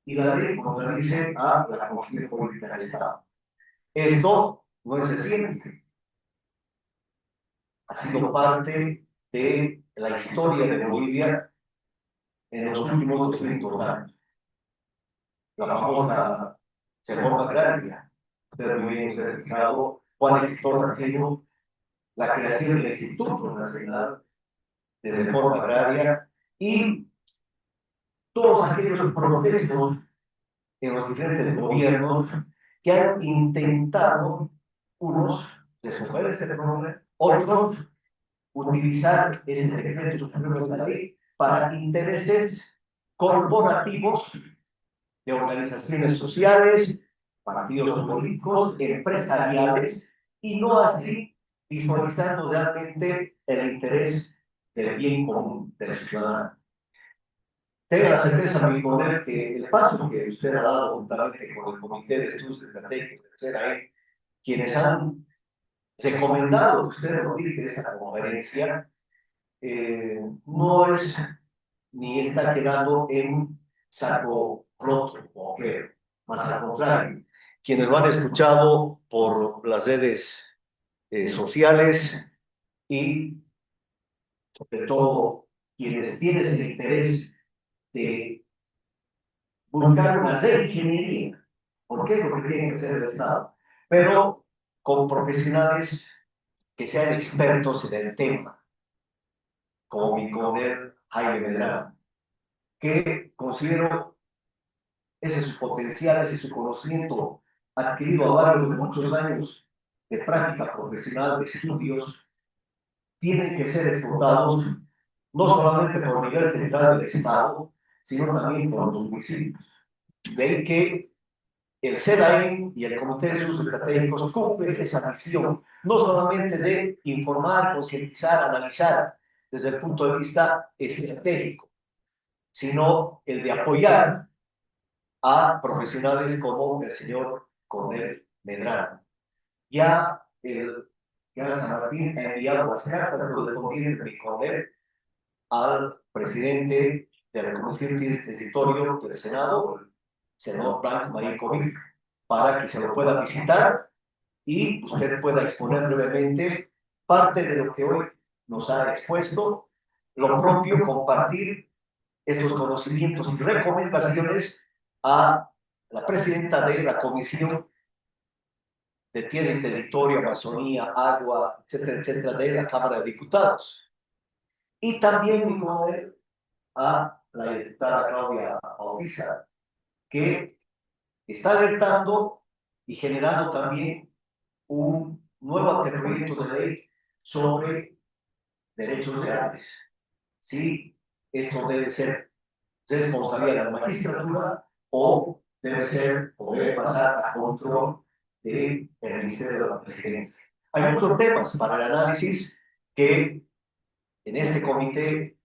y la ley contradice a la constitución política del Estado. Esto no es reciente, ha sido parte de la historia de Bolivia en los últimos 200 años. La famosa reforma agraria. Usted muy bien se ha fijado cuán exitosa ha sido la creación del Instituto Nacional de Reforma Agraria y todos aquellos protestos en los diferentes gobiernos que han intentado, unos, resolver este problema, otros, utilizar ese decreto supremo de la ley para intereses corporativos de organizaciones sociales, partidos políticos, empresariales, y no así visualizando realmente el interés del bien común del ciudadano. Tenga la certeza, mi coronel, que el paso que usted ha dado juntamente con el Comité de Estudios Estratégicos de CERAE, quienes han recomendado que usted nos dirige esta conferencia, no es ni está quedando en saco roto o que, más al contrario, quienes lo han escuchado por las redes sociales y sobre todo quienes tienen el interés de buscar una reingeniería, porque es lo que tiene que hacer el Estado, pero con profesionales que sean expertos en el tema, como mi coronel Jaime Medrano, que considero ese su potencial, ese su conocimiento adquirido a lo largo de muchos años de práctica profesional, de estudios, tienen que ser explotados no solamente por nivel central del Estado, sino también por los municipios. De ahí que el CERAEN y el Comité de Estudios Estratégicos cumplen esa misión, no solamente de informar, concientizar, analizar desde el punto de vista estratégico, sino el de apoyar a profesionales como el señor Coronel Medrano. Ya el San Martín ha enviado las cartas correspondientes de mi coronel al presidente de la Comisión Territorio del Senado, el senador Frank Marinkovic, para que se lo pueda visitar y usted pueda exponer brevemente parte de lo que hoy nos ha expuesto, lo propio compartir estos conocimientos y recomendaciones a la presidenta de la Comisión de Tierra y Territorio, Amazonía, Agua, etcétera, etcétera, de la Cámara de Diputados. Y también, mi coronel, a la diputada Claudia Bautista, que está alertando y generando también un nuevo anteproyecto de ley sobre derechos reales. Sí, esto debe ser responsabilidad de la magistratura o debe ser o debe pasar a control del Ministerio de la Presidencia. Hay muchos temas para el análisis que en este comité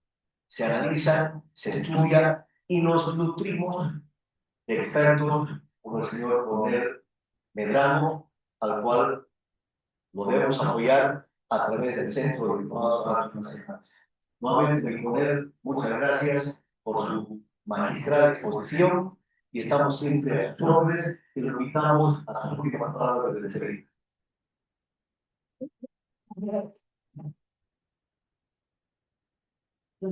se analizan, se estudian y nos nutrimos de expertos como el señor Coronel Medrano, al cual lo debemos apoyar a través del Centro de Diplomados Nacionales. Nuevamente, mi coronel, muchas gracias por su magistral exposición y estamos siempre a sus órdenes y lo invitamos a sus últimas palabras de despedida.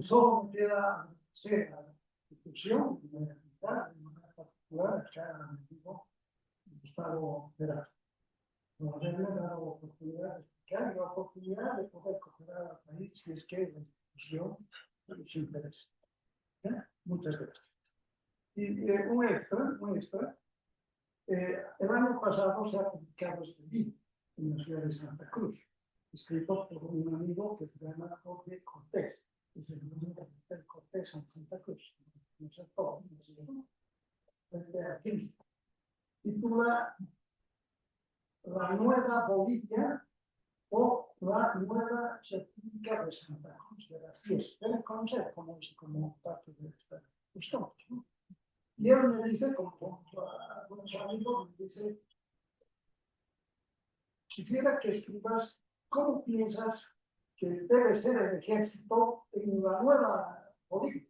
Solo queda hacer la discusión de manera particular, ya digo, Gustavo Veraz. Nos debe dar la oportunidad de escuchar y la oportunidad de poder cooperar al país si es que la discusión les interesa. Muchas gracias. Y un extra, el año pasado se ha publicado este libro, en la ciudad de Santa Cruz, escrito por un amigo que se llama Jorge Cortés. Es el número de Cortés en Santa Cruz. No sé todo, no sé cómo. Aquí titula La Nueva Bolivia o la Nueva República de Santa Cruz de las Sierras. Deben conocer como parte de esta cuestión, ¿no? Y él me dice, como algunos amigos, me dice, quisiera que escribas cómo piensas que debe ser el ejército en la nueva Bolivia.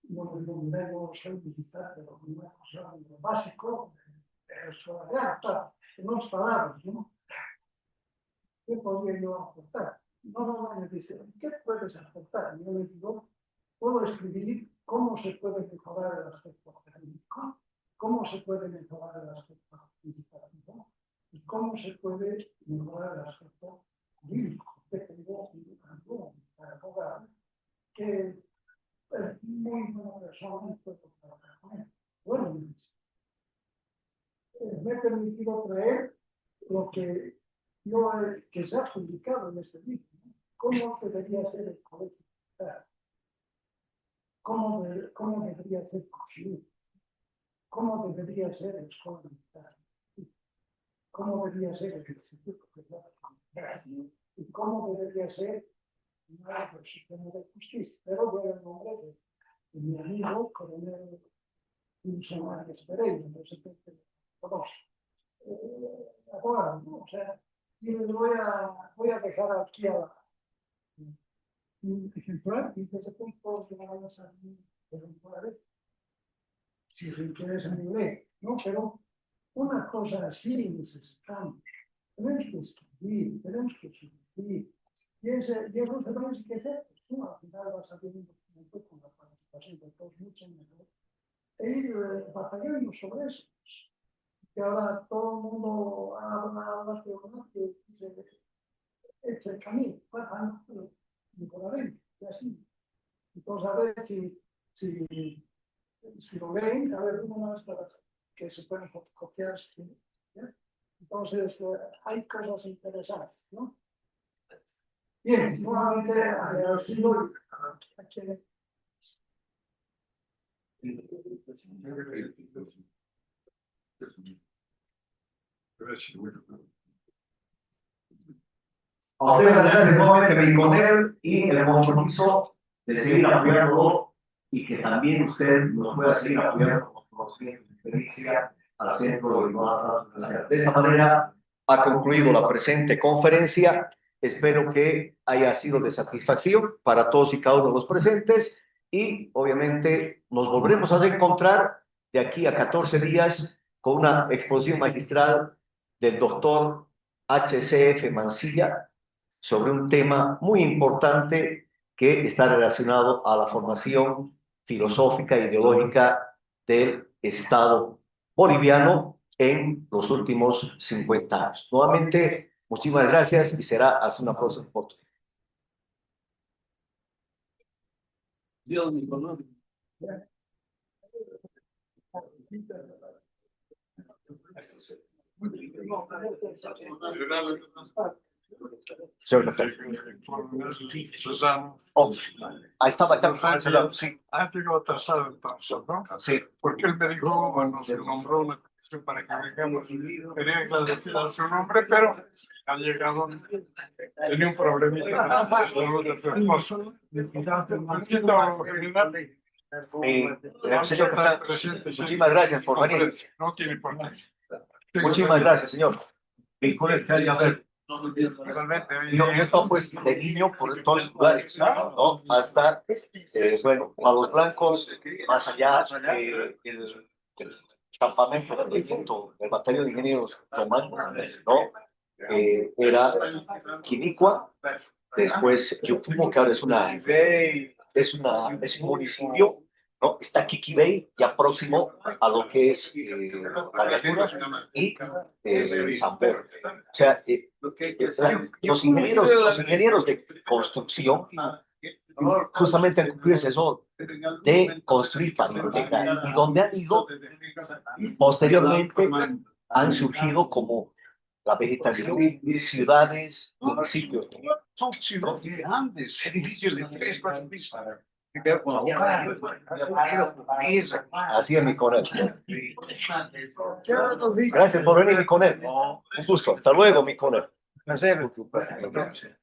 No soy militar, pero una cosa lo básico, en otras palabras, ¿no? ¿Qué podría yo aportar? No me dice, ¿qué puedes aportar? Yo le digo, puedo escribir cómo se puede mejorar el aspecto académico, cómo se puede mejorar el aspecto administrativo y cómo se puede mejorar el aspecto jurídico. Tengo un abogado que es muy buena persona y puedo trabajar con él. Bueno, me he permitido traer lo que que se ha publicado en este libro, ¿no? ¿Cómo debería ser el colegio militar? ¿Cómo debería ser construido? ¿Cómo debería ser el escuela militar? ¿Cómo debería ser el instituto militar? ¿Y cómo debería ser el sistema de justicia? Pero voy al nombre de mi amigo, coronel Wilson Álvarez Pereira, no sé qué conoce. Abogado, ¿no? O sea, y les voy a dejar aquí un ejemplar y desde punto que van a salir ejemplares si se interesa en leer, ¿no? Pero una cosa así necesitamos. Tenemos que escribir, tenemos que escribir. Y eso tenemos que hacer. Pues, tú al final vas a tener un documento con la participación de todos mucho mejor. E ir batallando sobre eso. Que ahora todo el mundo habla que se echa el camino, mejoraremos, y así. Entonces, a ver si lo leen, a ver, uno más para que se puedan copiar. ¿Ya? Entonces, hay cosas interesantes, ¿no? Bien, nuevamente agradecido a quienes. A usted le agradezco nuevamente con él y el compromiso de seguir apoyándolo y que también usted nos pueda seguir apoyando con conocimientos y experiencia al Centro de Innovación Nacional. De esta manera ha concluido la presente conferencia. Espero que haya sido de satisfacción para todos y cada uno de los presentes y obviamente nos volveremos a encontrar de aquí a 14 días con una exposición magistral del doctor H.C.F. Mancilla sobre un tema muy importante que está relacionado a la formación filosófica e ideológica del Estado boliviano en los últimos 50 años. Nuevamente, muchísimas gracias y será hasta una próxima oportunidad. Dios me conoce. Oh, ahí estaba acá. Sí. Ha llegado atrasado entonces, ¿no? Sí. Porque él me dijo, bueno, se nombró una comisión para que vengamos. Quería agradecer a su nombre, pero ha llegado, tenía un problemita de salud de su esposo. Señor, muchísimas gracias por venir. No tiene por qué. Muchísimas gracias, señor. Igualmente, Yo esto pues de niño por todos los lugares, ¿no? Hasta, bueno, a los blancos, más allá, el campamento de regimiento del batallón de ingenieros romano, ¿no? Era Quinicua, después Yutumo, que ahora es un municipio, ¿no? Está Quiquibey, ya próximo a lo que es la Llatura y San Pedro. O sea, los ingenieros de construcción justamente han cumplido ese rol de construir para integrar y donde han ido posteriormente han surgido como la vegetación, ciudades, municipios. Son ciudades grandes, edificios de 3, 4 pisos. Así es, mi coronel. Gracias por venir, mi coronel. Un gusto. Hasta luego, mi coronel. Placer.